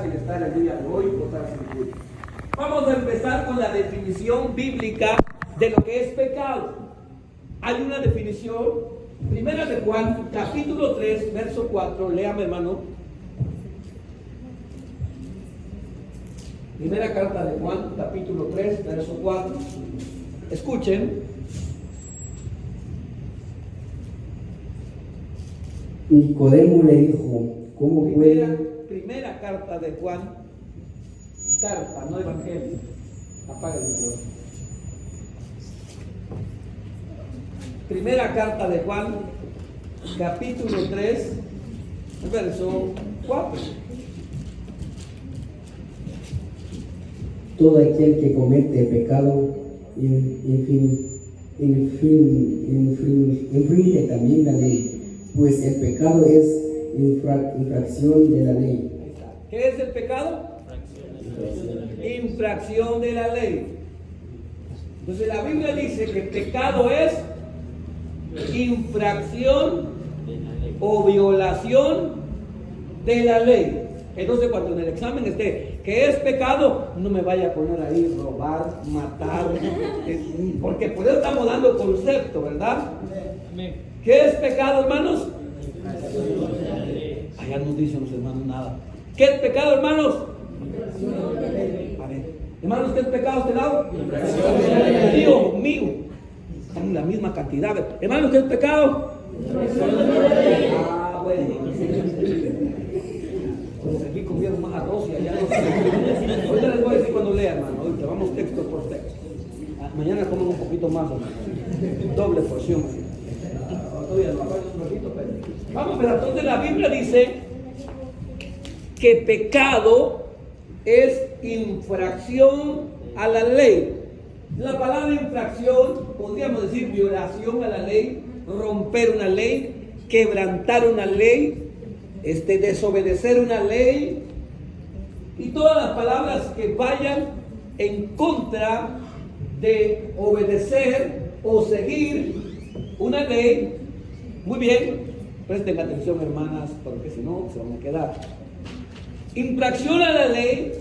Estar el día de hoy. Vamos a empezar con la definición bíblica de lo que es pecado. Hay una definición, primera de Juan, capítulo 3, verso 4, léame hermano. Primera carta de Juan, capítulo 3, verso 4. Escuchen. Nicodemo le dijo, ¿cómo puede? Primera carta de Juan, carta, no evangelio. Apaga el micrófono. Primera carta de Juan, capítulo 3, verso 4. Todo aquel que comete pecado infringe también la ley, pues el pecado es infracción de la ley. ¿Qué es el pecado? Infracción de la ley. Entonces la Biblia dice que pecado es infracción o violación de la ley. Entonces cuando en el examen esté, ¿qué es pecado? No me vaya a poner ahí robar, matar, porque por eso estamos dando concepto, ¿verdad? ¿Qué es pecado, hermanos? Allá no dicen los hermanos nada. ¿Qué es pecado, hermanos? Hermanos, ¿qué es pecado este lado? Dios mío, están en la misma cantidad. Hermanos, ¿qué es pecado? Ah, bueno. Aquí comieron más arroz y allá no sé. Ahorita les voy a decir cuando lea, hermano. Ahorita vamos texto por texto. Mañana comen un poquito más, hermano. Doble porción. Todavía no, un ratito, pero... Vamos, pero entonces la Biblia dice que pecado es infracción a la ley. La palabra infracción, podríamos decir violación a la ley, romper una ley, quebrantar una ley, desobedecer una ley, y todas las palabras que vayan en contra de obedecer o seguir una ley. Muy bien, presten atención hermanas, porque si no se van a quedar. Infracción a la ley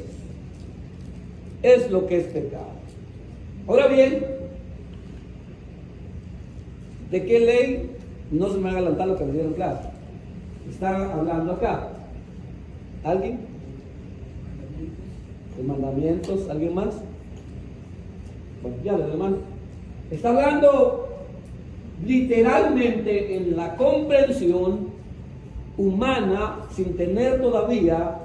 es lo que es pecado. Ahora bien, ¿de qué ley? No se me haga adelantar lo que me dieron claro. Están hablando acá. ¿Alguien? ¿De mandamientos? ¿Alguien más? Bueno, ya los demás. Está hablando literalmente en la comprensión humana, sin tener todavía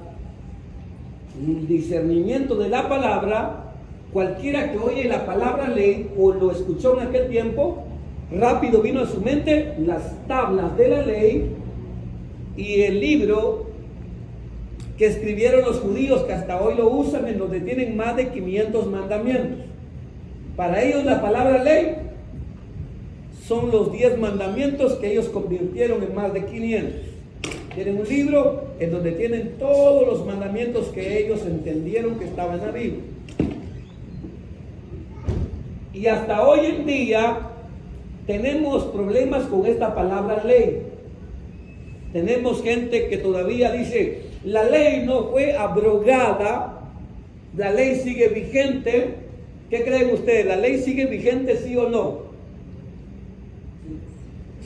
el discernimiento de la palabra. Cualquiera que oye la palabra ley o lo escuchó en aquel tiempo, rápido vino a su mente las tablas de la ley y el libro que escribieron los judíos, que hasta hoy lo usan, en donde tienen más de 500 mandamientos. Para ellos la palabra ley son los 10 mandamientos que ellos convirtieron en más de 500. Tienen un libro en donde tienen todos los mandamientos que ellos entendieron que estaban en la Biblia. Y hasta hoy en día tenemos problemas con esta palabra ley. Tenemos gente que todavía dice, la ley no fue abrogada, la ley sigue vigente. ¿Qué creen ustedes? ¿La ley sigue vigente, sí o no?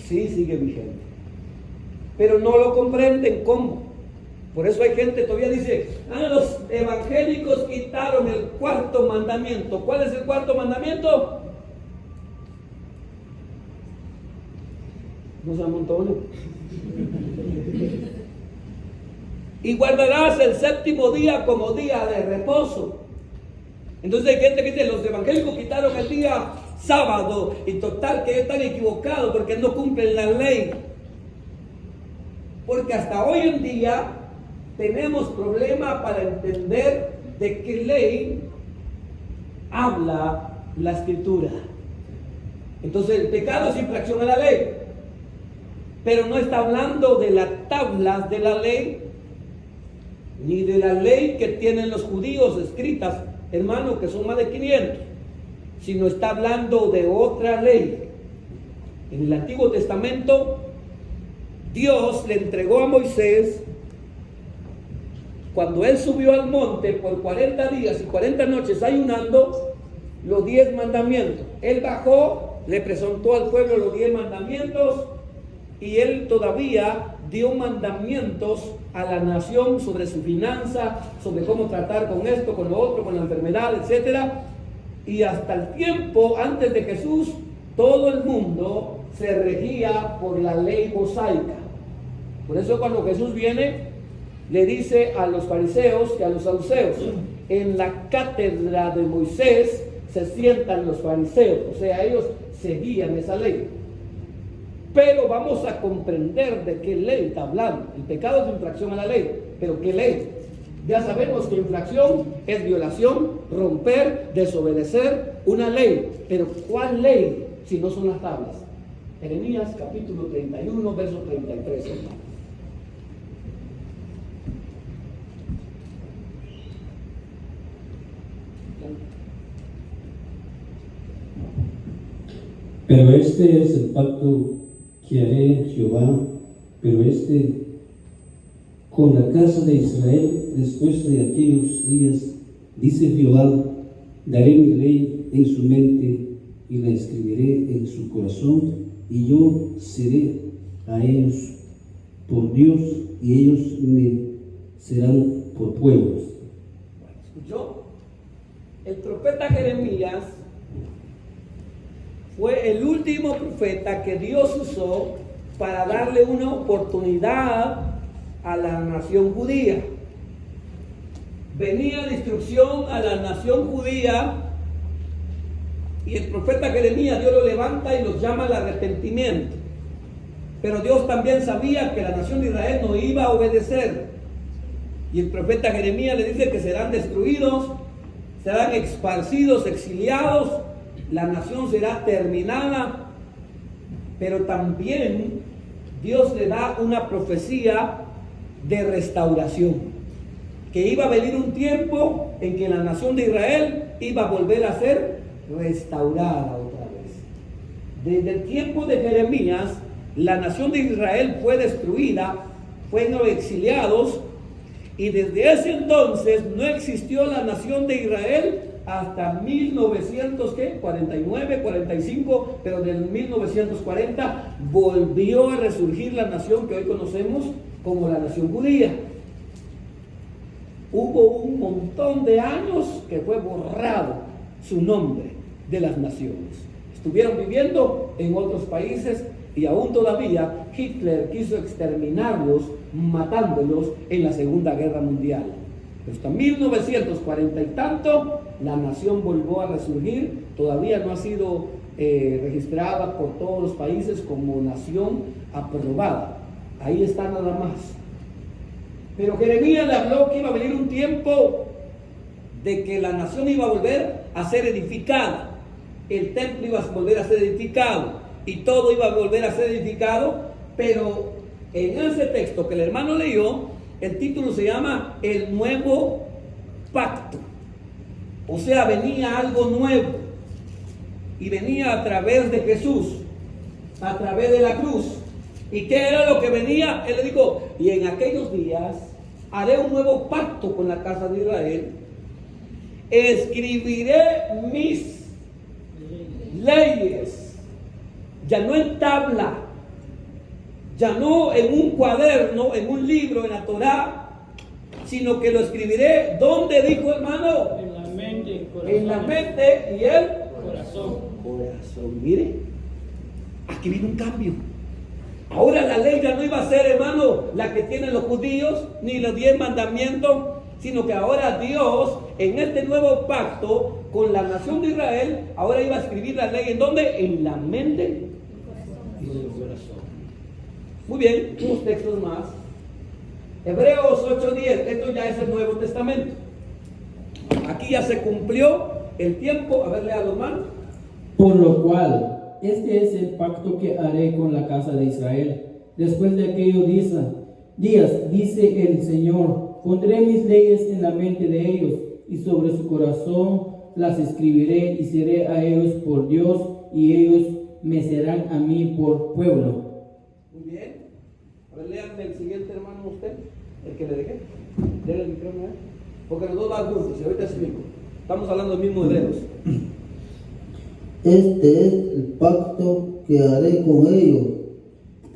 Sí, sigue vigente. Pero no lo comprenden cómo. Por eso hay gente que todavía dice, los evangélicos quitaron el cuarto mandamiento. ¿Cuál es el cuarto mandamiento? No se amontone. Y guardarás el séptimo día como día de reposo. Entonces hay gente que dice, los evangélicos quitaron el día sábado, y total que están equivocados porque no cumplen la ley. Porque hasta hoy en día tenemos problema para entender de qué ley habla la escritura. Entonces el pecado es infracción a la ley, pero no está hablando de las tablas de la ley, ni de la ley que tienen los judíos escritas, hermano, que son más de 500, sino está hablando de otra ley. En el Antiguo Testamento Dios le entregó a Moisés cuando él subió al monte por 40 días y 40 noches ayunando, los 10 mandamientos. Él bajó, le presentó al pueblo los 10 mandamientos y él todavía dio mandamientos a la nación sobre su finanza, sobre cómo tratar con esto, con lo otro, con la enfermedad, etcétera. Y hasta el tiempo antes de Jesús, todo el mundo se regía por la ley mosaica. Por eso cuando Jesús viene, le dice a los fariseos y a los saduceos: en la cátedra de Moisés se sientan los fariseos, o sea, ellos seguían esa ley. Pero vamos a comprender de qué ley está hablando. El pecado es infracción a la ley, pero ¿qué ley? Ya sabemos que infracción es violación, romper, desobedecer una ley. Pero ¿cuál ley si no son las tablas? Jeremías capítulo 31, verso 33. Pero este es el pacto que haré Jehová, pero con la casa de Israel después de aquellos días, dice Jehová, daré mi ley en su mente y la escribiré en su corazón, y yo seré a ellos por Dios y ellos me serán por pueblos. ¿Escuchó? El profeta Jeremías fue el último profeta que Dios usó para darle una oportunidad a la nación judía. Venía destrucción a la nación judía y el profeta Jeremías, Dios lo levanta y los llama al arrepentimiento. Pero Dios también sabía que la nación de Israel no iba a obedecer. Y el profeta Jeremías le dice que serán destruidos, serán esparcidos, exiliados, la nación será terminada. Pero también Dios le da una profecía de restauración, que iba a venir un tiempo en que la nación de Israel iba a volver a ser restaurada otra vez. Desde el tiempo de Jeremías, la nación de Israel fue destruida, fueron exiliados, y desde ese entonces no existió la nación de Israel hasta 1949, 45, pero en 1940 volvió a resurgir la nación que hoy conocemos como la nación judía. Hubo un montón de años que fue borrado su nombre de las naciones. Estuvieron viviendo en otros países y aún todavía Hitler quiso exterminarlos, matándolos en la Segunda Guerra Mundial. Pero hasta 1940 y tanto, la nación volvió a resurgir. Todavía no ha sido registrada por todos los países como nación aprobada. Ahí está nada más. Pero Jeremías le habló que iba a venir un tiempo de que la nación iba a volver a ser edificada. El templo iba a volver a ser edificado y todo iba a volver a ser edificado. Pero en ese texto que el hermano leyó, el título se llama El Nuevo Pacto. O sea, venía algo nuevo y venía a través de Jesús, a través de la cruz. ¿Y qué era lo que venía? Él le dijo: y en aquellos días haré un nuevo pacto con la casa de Israel, escribiré mis leyes, ya no en tabla, ya no en un cuaderno, en un libro, en la Torá, sino que lo escribiré. ¿Dónde dijo, hermano? En la mente, en la mente y el corazón. Mire, aquí viene un cambio. Ahora la ley ya no iba a ser, hermano, la que tienen los judíos, ni los 10 mandamientos, sino que ahora Dios, en este nuevo pacto con la nación de Israel, ahora iba a escribir la ley. ¿En dónde? En la mente y en el corazón. Muy bien, unos textos más. Hebreos 8:10, esto ya es el Nuevo Testamento. Aquí ya se cumplió el tiempo. A ver, léalo, hermano. Por lo cual, este es el pacto que haré con la casa de Israel. Después de aquellos días, dice el Señor, pondré mis leyes en la mente de ellos y sobre su corazón las escribiré y seré a ellos por Dios y ellos me serán a mí por pueblo. Muy bien. A ver, léanme el siguiente, hermano, usted, el que le dejé. Denle el micrófono, ¿eh? Porque los dos van juntos, y ahorita explico. Estamos hablando del mismo Hebreos. Este es el pacto que haré con ellos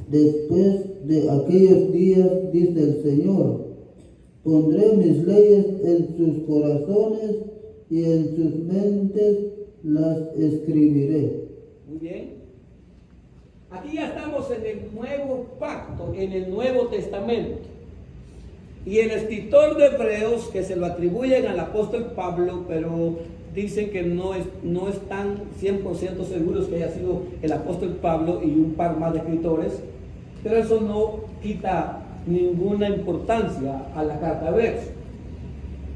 después de aquellos días, dice el Señor. Pondré mis leyes en sus corazones y en sus mentes las escribiré. Muy bien. Aquí ya estamos en el nuevo pacto, en el Nuevo Testamento. Y el escritor de Hebreos, que se lo atribuyen al apóstol Pablo, pero dicen que no están 100% seguros que haya sido el apóstol Pablo y un par más de escritores, pero eso no quita ninguna importancia a la carta de Hebreos.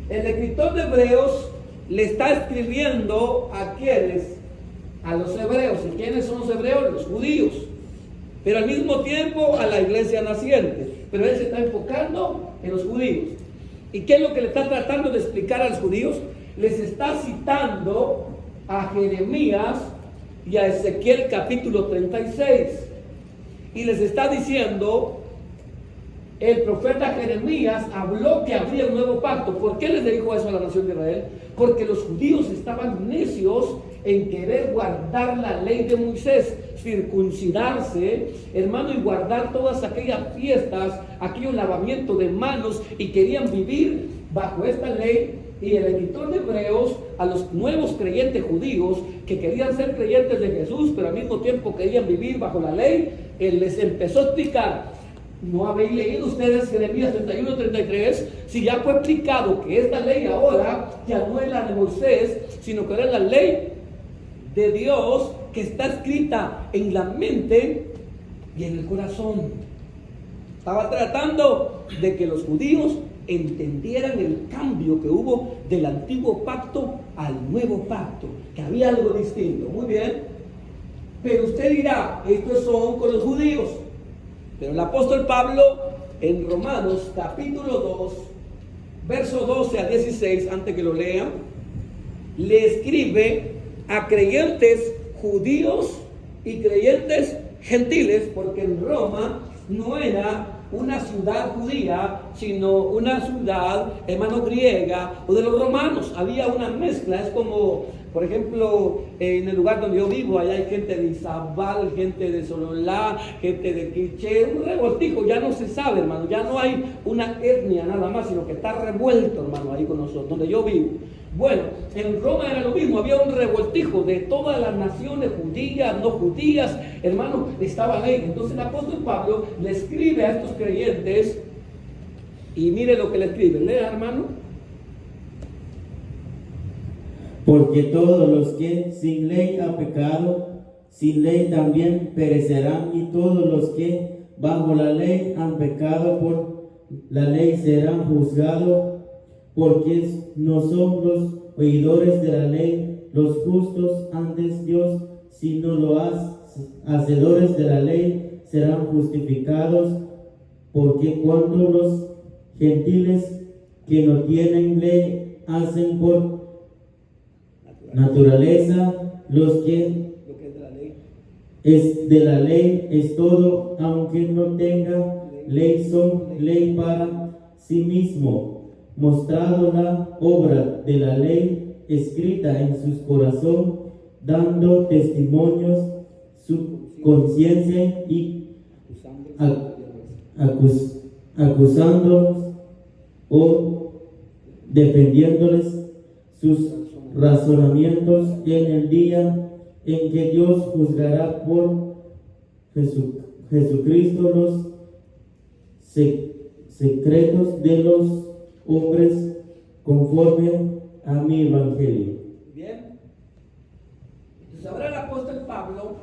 El escritor de Hebreos le está escribiendo a quienes, a los hebreos. ¿Y quiénes son los hebreos? Los judíos, pero al mismo tiempo a la iglesia naciente. Pero él se está enfocando en los judíos. ¿Y qué es lo que le está tratando de explicar a los judíos? Les está citando a Jeremías y a Ezequiel capítulo 36. Y les está diciendo, el profeta Jeremías habló que habría un nuevo pacto. ¿Por qué les dijo eso a la nación de Israel? Porque los judíos estaban necios en querer guardar la ley de Moisés, circuncidarse, hermano, y guardar todas aquellas fiestas, aquellos lavamientos de manos, y querían vivir bajo esta ley. Y el escritor de Hebreos, a los nuevos creyentes judíos que querían ser creyentes de Jesús, pero al mismo tiempo querían vivir bajo la ley, él les empezó a explicar: ¿no habéis leído ustedes Jeremías 31-33? Si ya fue explicado que esta ley ahora ya no es la de Moisés, sino que era la ley de Dios, que está escrita en la mente y en el corazón. Estaba tratando de que los judíos entendieran el cambio que hubo del antiguo pacto al nuevo pacto, que había algo distinto. Muy bien, pero usted dirá, estos son con los judíos. Pero el apóstol Pablo en Romanos capítulo 2, verso 12 a 16, antes que lo lean, le escribe a creyentes judíos y creyentes gentiles, porque en Roma no era una ciudad judía, sino una ciudad, hermano, griega o de los romanos. Había una mezcla. Es como, por ejemplo, en el lugar donde yo vivo, allá hay gente de Izabal, gente de Sololá, gente de Quiché, un revoltijo. Ya no se sabe, hermano, ya no hay una etnia nada más, sino que está revuelto, hermano, ahí con nosotros, donde yo vivo. Bueno, en Roma era lo mismo, había un revoltijo de todas las naciones, judías, no judías, hermano, estaban ahí. Entonces el apóstol Pablo le escribe a estos creyentes, y mire lo que le escribe. Lea, hermano. Porque todos los que sin ley han pecado, sin ley también perecerán, y todos los que bajo la ley han pecado, por la ley serán juzgados. Porque no son los oidores de la ley los justos ante Dios, sino los hacedores de la ley serán justificados. Porque cuando los gentiles que no tienen ley hacen por naturaleza lo que es de la ley es todo, aunque no tenga ley, son ley para sí mismo, mostrado la obra de la ley escrita en sus corazones, dando testimonios su conciencia y acusándolos o defendiéndoles sus razonamientos en el día en que Dios juzgará por Jesucristo los secretos de los hombres conforme a mi evangelio. Bien. Entonces ahora el apóstol Pablo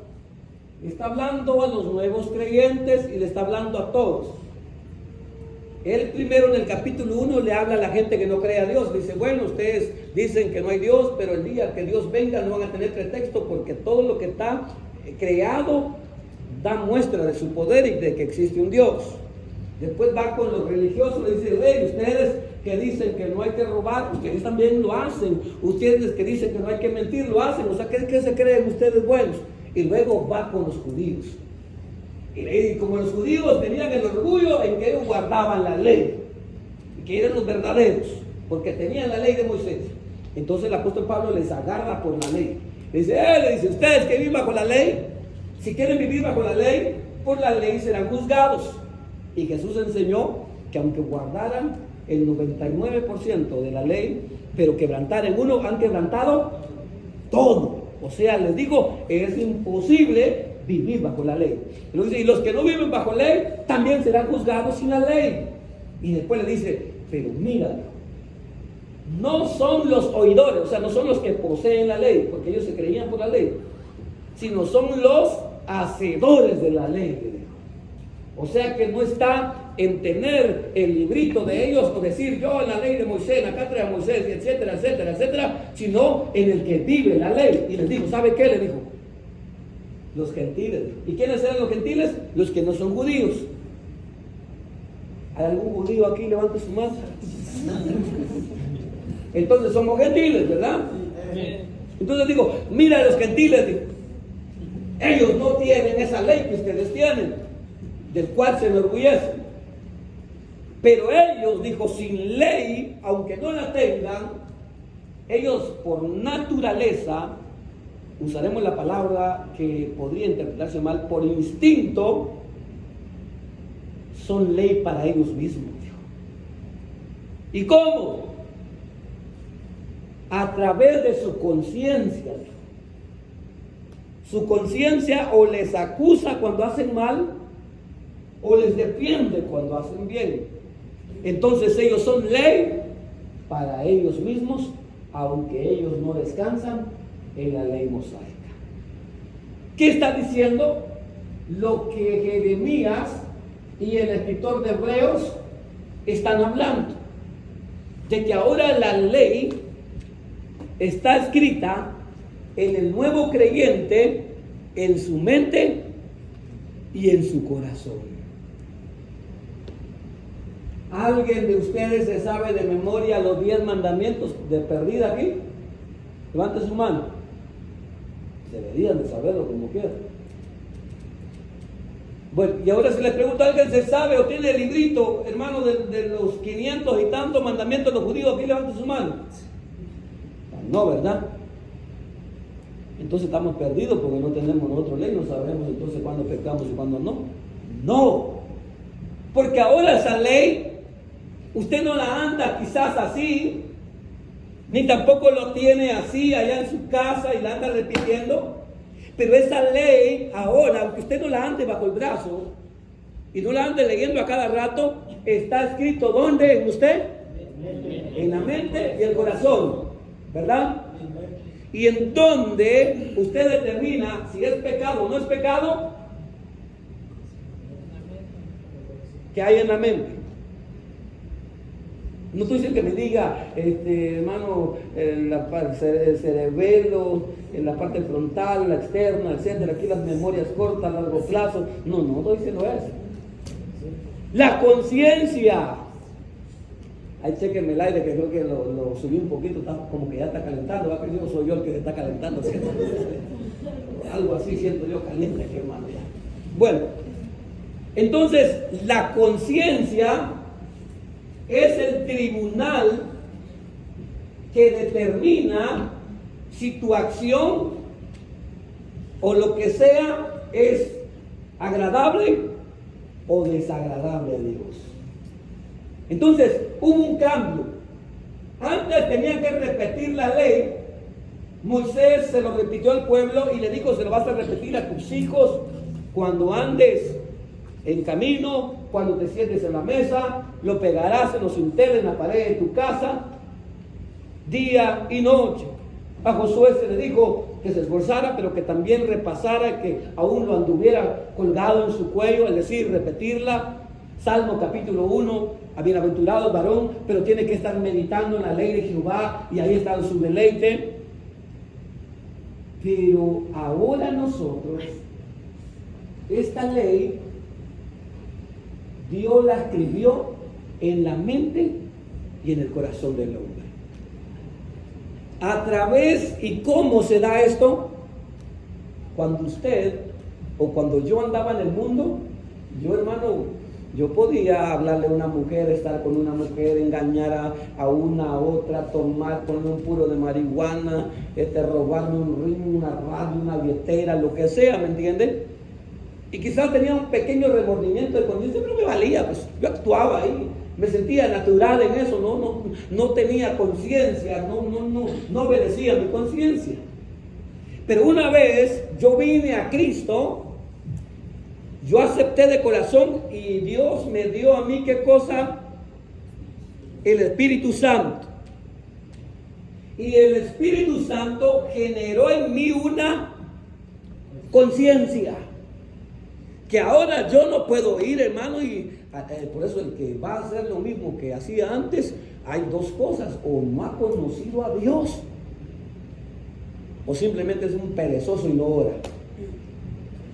está hablando a los nuevos creyentes y le está hablando a todos. Él primero en el capítulo 1 le habla a la gente que no cree a Dios. Dice, bueno, ustedes dicen que no hay Dios, pero el día que Dios venga no van a tener pretexto, porque todo lo que está creado da muestra de su poder y de que existe un Dios. Después va con los religiosos, le dice, hey, ustedes que dicen que no hay que robar, ustedes también lo hacen. Ustedes que dicen que no hay que mentir, lo hacen. O sea, ¿qué se creen ustedes buenos? Y luego va con los judíos. Y como los judíos tenían el orgullo en que ellos guardaban la ley. que eran los verdaderos, porque tenían la ley de Moisés. Entonces el apóstol Pablo les agarra por la ley. Le dice, ustedes que viven bajo la ley, si quieren vivir bajo la ley, por la ley serán juzgados. Y Jesús enseñó que aunque guardaran el 99% de la ley, pero quebrantaran uno, han quebrantado todo. O sea, les digo, es imposible vivir bajo la ley. Y los que no viven bajo ley también serán juzgados sin la ley. Y después le dice, pero mira, no son los oidores, o sea, no son los que poseen la ley, porque ellos se creían por la ley, sino son los hacedores de la ley. O sea que no está en tener el librito de ellos o decir yo en la ley de Moisés, en la cátedra de Moisés, etcétera, etcétera, etcétera, sino en el que vive la ley. Y les dijo, ¿sabe qué? Le dijo, los gentiles. ¿Y quiénes eran los gentiles? Los que no son judíos. ¿Hay algún judío aquí? Levante su mano. Entonces somos gentiles, ¿verdad? Entonces digo, mira a los gentiles, digo, ellos no tienen esa ley que ustedes tienen, del cual se enorgullecen. Pero ellos, dijo, sin ley, aunque no la tengan, ellos por naturaleza, usaremos la palabra que podría interpretarse mal, por instinto, son ley para ellos mismos. Dijo. ¿Y cómo? A través de su conciencia. Su conciencia o les acusa cuando hacen mal, o les defiende cuando hacen bien. Entonces ellos son ley para ellos mismos, aunque ellos no descansan en la ley mosaica. ¿Qué está diciendo? Lo que Jeremías y el escritor de Hebreos están hablando, de que ahora la ley está escrita en el nuevo creyente, en su mente y en su corazón. ¿Alguien de ustedes se sabe de memoria los 10 mandamientos de perdida aquí? Levante su mano. Deberían de saberlo como quieran. Bueno, y ahora si les pregunto a alguien, ¿se sabe o tiene el librito, hermano, de los 500 y tantos mandamientos de los judíos? Aquí levante su mano. No, ¿verdad? Entonces estamos perdidos porque no tenemos nosotros ley, no sabemos entonces cuándo pecamos y cuándo no. No, porque ahora esa ley, usted no la anda quizás así, ni tampoco lo tiene así allá en su casa y la anda repitiendo, pero esa ley ahora, aunque usted no la ande bajo el brazo y no la ande leyendo a cada rato, está escrito ¿dónde? ¿En usted? En la mente y el corazón, ¿verdad? Y en donde usted determina si es pecado o no es pecado, que hay en la mente. No estoy diciendo que me diga, hermano, el cerebelo, en la parte frontal, la externa, etcétera, aquí las memorias cortas, a largo plazo. No estoy diciendo eso. La conciencia. Ahí chequenme el aire, que creo que lo subí un poquito, está como que ya está calentando, ¿va? Que yo soy yo el que está calentando, ¿cierto? Algo así siento yo caliente, que hermano. Bueno, entonces la conciencia es el tribunal que determina si tu acción o lo que sea es agradable o desagradable a Dios. Entonces hubo un cambio. Antes tenían que repetir la ley. Moisés se lo repitió al pueblo y le dijo, se lo vas a repetir a tus hijos cuando andes en camino, cuando te sientes en la mesa, lo pegarás en los dinteles, en la pared de tu casa, día y noche. A Josué se le dijo que se esforzara, pero que también repasara, que aún lo anduviera colgado en su cuello, es decir, repetirla. Salmo capítulo 1, bienaventurado el varón, pero tiene que estar meditando en la ley de Jehová y ahí está su deleite. Pero ahora nosotros, esta ley, Dios la escribió en la mente y en el corazón del hombre. A través, ¿y cómo se da esto? Cuando usted o cuando yo andaba en el mundo, yo, hermano, Yo podía hablarle a una mujer, estar con una mujer, engañar a una a otra, tomar, poner un puro de marihuana, robarme un ring, una radio, una billetera, lo que sea, ¿me entienden? Y quizás tenía un pequeño remordimiento de conciencia, pero me valía, pues yo actuaba ahí, me sentía natural en eso, no tenía conciencia, no obedecía a mi conciencia. Pero una vez yo vine a Cristo, yo acepté de corazón y Dios me dio a mí, ¿qué cosa? El Espíritu Santo. Y el Espíritu Santo generó en mí una conciencia. Que ahora yo no puedo ir, hermano, y por eso el que va a hacer lo mismo que hacía antes, hay dos cosas: o no ha conocido a Dios, o simplemente es un perezoso y no ora.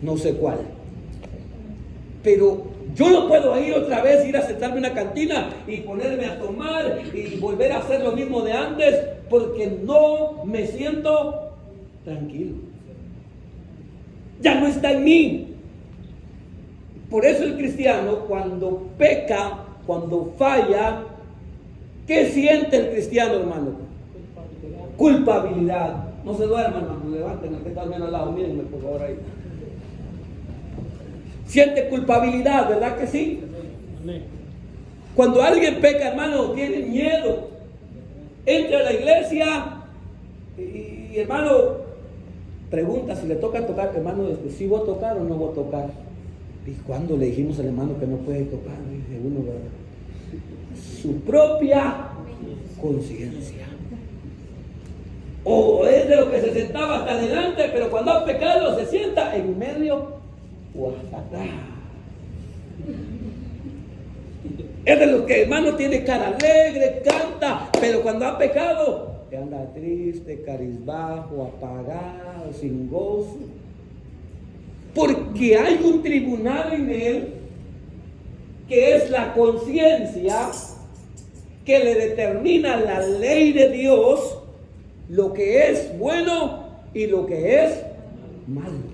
No sé cuál. Pero yo no puedo ir otra vez, ir a sentarme en una cantina y ponerme a tomar y volver a hacer lo mismo de antes, porque no me siento tranquilo. Ya no está en mí. Por eso el cristiano, cuando peca, cuando falla, ¿qué siente el cristiano, hermano? Culpabilidad. No se duerman, hermano, levanten al que está al menos al lado, mírenme por favor ahí. Siente culpabilidad, ¿verdad que sí? Cuando alguien peca, hermano, tiene miedo. Entra a la iglesia y hermano, pregunta si le toca tocar, hermano, ¿sí voy a tocar o no voy a tocar? ¿Y cuándo le dijimos al hermano que no puede tocar? Dice uno, ¿verdad? Su propia conciencia. O es de lo que se sentaba hasta adelante, pero cuando ha pecado se sienta en medio o hasta atrás. Es de los que, hermano, tiene cara alegre, canta, pero cuando ha pecado anda triste, cabizbajo, apagado, sin gozo. Porque hay un tribunal en él que es la conciencia, que le determina la ley de Dios, lo que es bueno y lo que es malo.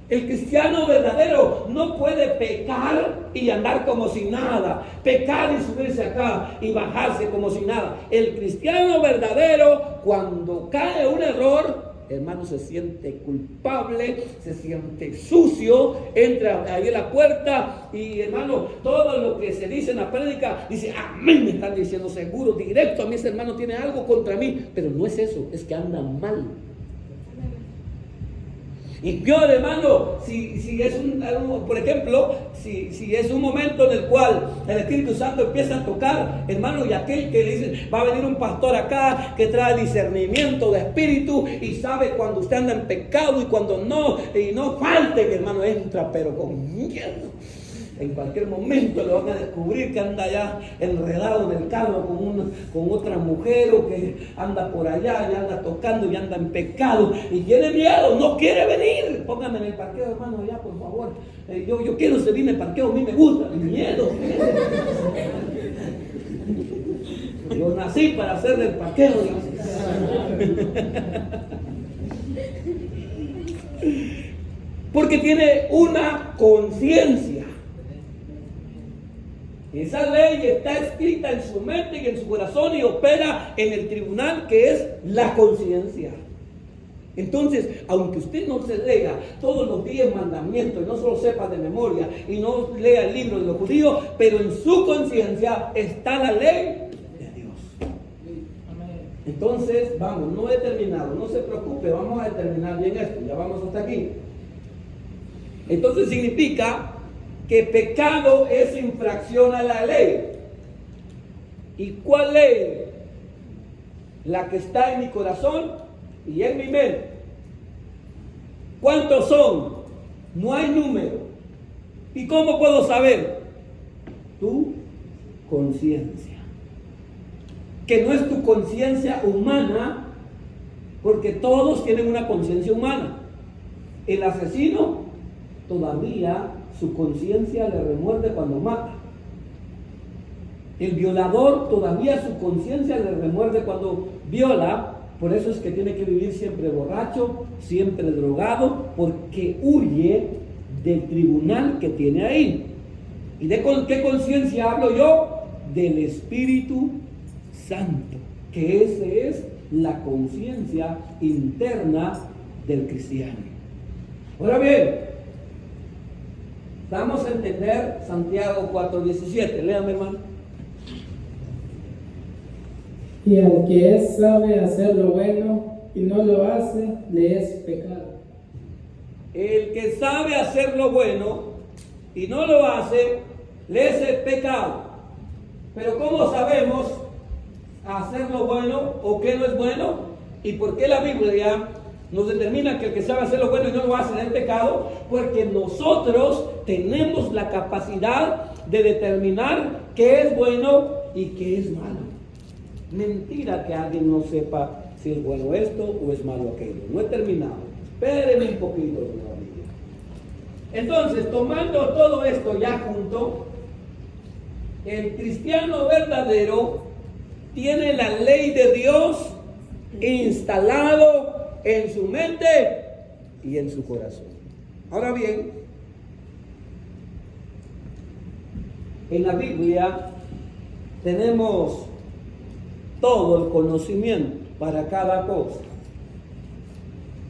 El cristiano verdadero no puede pecar y andar como si nada, pecar y subirse acá y bajarse como si nada. El cristiano verdadero, cuando cae un error, hermano, se siente culpable, se siente sucio, entra ahí a la puerta y, hermano, todo lo que se dice en la prédica, dice, amén, me están diciendo seguro, directo, a mí ese hermano tiene algo contra mí, pero no es eso, es que anda mal. Y peor, hermano, si es por ejemplo, si es un momento en el cual el Espíritu Santo empieza a tocar, hermano, y aquel que le dice, va a venir un pastor acá que trae discernimiento de espíritu y sabe cuando usted anda en pecado y cuando no, y no falte que, hermano, entra pero con miedo. En cualquier momento le van a descubrir que anda ya enredado en el carro con otra mujer, o que anda por allá y anda tocando y anda en pecado y tiene miedo, no quiere venir. Póngame en el parqueo, hermano, allá por favor. Yo quiero servir en el parqueo, a mí me gusta, el miedo. Yo nací para hacer del parqueo. Porque tiene una conciencia. Esa ley está escrita en su mente y en su corazón y opera en el tribunal que es la conciencia. Entonces, aunque usted no se lea todos los 10 mandamientos y no se los sepa de memoria y no lea el libro de los judíos, pero en su conciencia está la ley de Dios. Entonces, vamos, no he terminado, no se preocupe, vamos a determinar bien esto, ya vamos hasta aquí. Entonces significa que pecado es infracción a la ley. ¿Y cuál ley? La que está en mi corazón y en mi mente. ¿Cuántos son? No hay número. ¿Y cómo puedo saber? Tu conciencia. Que no es tu conciencia humana, porque todos tienen una conciencia humana. El asesino todavía su conciencia le remuerde cuando mata. El violador todavía su conciencia le remuerde cuando viola. Por eso es que tiene que vivir siempre borracho, siempre drogado, porque huye del tribunal que tiene ahí. ¿Y de qué conciencia hablo yo? Del Espíritu Santo, que esa es la conciencia interna del cristiano. Ahora bien, vamos a entender Santiago 4:17. Léame, hermano. Y al que sabe hacer lo bueno y no lo hace, le es pecado. El que sabe hacer lo bueno y no lo hace, le es el pecado. Pero ¿cómo sabemos hacer lo bueno o qué no es bueno? ¿Y por qué la Biblia nos determina que el que sabe hacer lo bueno y no lo hace es pecado? Porque nosotros tenemos la capacidad de determinar qué es bueno y qué es malo. Mentira que alguien no sepa si es bueno esto o es malo aquello. No he terminado. Espérenme un poquito, señor. Entonces, tomando todo esto ya junto, el cristiano verdadero tiene la ley de Dios instalado en su mente y en su corazón. Ahora bien, en la Biblia tenemos todo el conocimiento para cada cosa.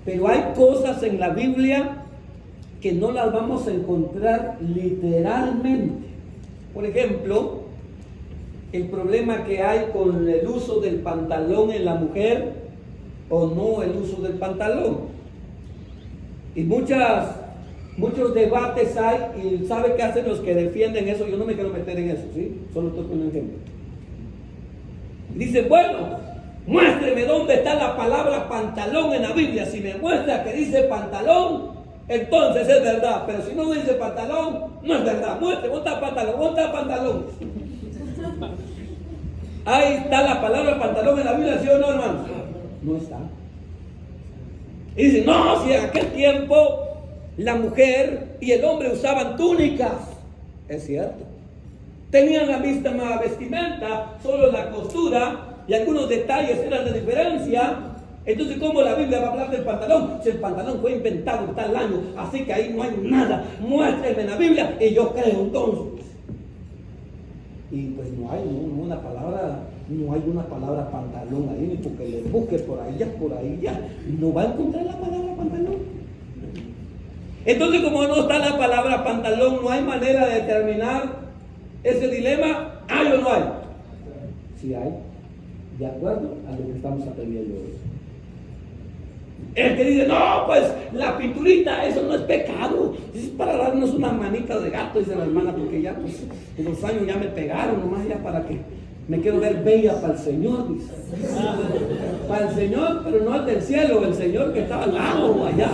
Pero hay cosas en la Biblia que no las vamos a encontrar literalmente. Por ejemplo, el problema que hay con el uso del pantalón en la mujer o no el uso del pantalón. Y muchos debates hay, y ¿sabe qué hacen los que defienden eso? Yo no me quiero meter en eso, ¿sí? Solo estoy con un ejemplo. Dicen, bueno, muéstreme dónde está la palabra pantalón en la Biblia. Si me muestra que dice pantalón, entonces es verdad. Pero si no dice pantalón, no es verdad. Muéstreme, ¿dónde está pantalón? ¿Dónde está pantalón? Ahí está la palabra pantalón en la Biblia, ¿sí o no, hermano? No está. Y dicen, no, si en aquel tiempo la mujer y el hombre usaban túnicas. Es cierto. Tenían la misma vestimenta, solo la costura y algunos detalles eran de diferencia. Entonces, ¿cómo la Biblia va a hablar del pantalón? Si el pantalón fue inventado en tal año, así que ahí no hay nada. Muéstrenme en la Biblia y yo creo entonces. Y pues no hay una palabra pantalón ahí, ni porque le busque por ahí ya, no va a encontrar la palabra pantalón. Entonces, como no está la palabra pantalón, no hay manera de determinar ese dilema. ¿Hay o no hay? Sí hay, de acuerdo a lo que estamos aprendiendo hoy. El que dice, no, pues la pinturita, eso no es pecado, es para darnos una manita de gato, dice la hermana, porque ya pues en los años ya me pegaron, nomás ya para que me quiero ver bella para el Señor, dice. Para el Señor, pero no al del cielo, el Señor que estaba al lado allá.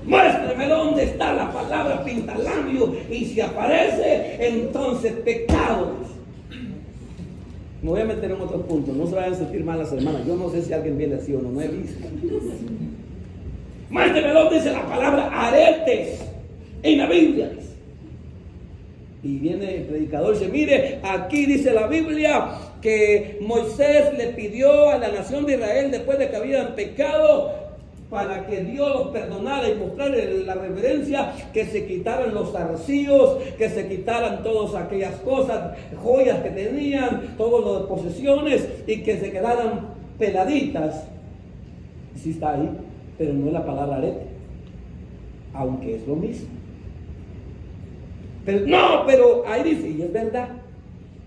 Muéstrame dónde está la palabra pintalabio, y si aparece, entonces pecado. Me voy a meter en otro punto, no se vayan a sentir mal las hermanas. Yo no sé si alguien viene así o no, no he visto. Muéstrame dónde dice la palabra aretes en la Biblia. Y viene el predicador y dice, mire, aquí dice la Biblia que Moisés le pidió a la nación de Israel, después de que habían pecado, para que Dios los perdonara y mostrarle la reverencia, que se quitaran los zarcillos, que se quitaran todas aquellas cosas, joyas que tenían, todas las posesiones, y que se quedaran peladitas. Sí está ahí, pero no es la palabra arete, aunque es lo mismo. Pero no, pero ahí dice, y es verdad.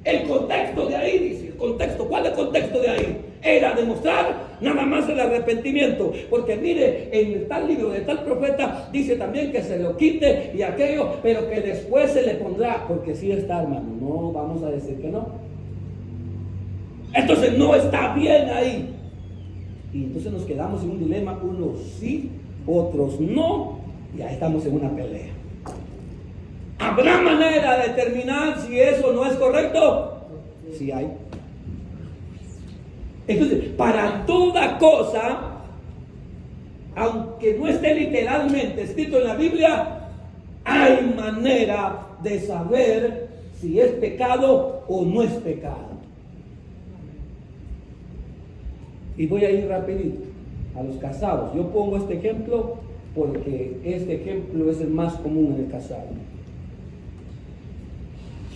El contexto de ahí dice, ¿cuál es el contexto de ahí? Era demostrar nada más el arrepentimiento, porque mire, en tal libro de tal profeta dice también que se lo quite y aquello, pero que después se le pondrá, porque sí está, hermano, no vamos a decir que no. Entonces no está bien ahí, y entonces nos quedamos en un dilema, unos sí, otros no, y ahí estamos en una pelea. ¿Habrá manera de determinar si eso no es correcto? Sí hay. Entonces, para toda cosa, aunque no esté literalmente escrito en la Biblia, hay manera de saber si es pecado o no es pecado. Y voy a ir rapidito. a los casados. Yo pongo este ejemplo porque este ejemplo es el más común en el casado.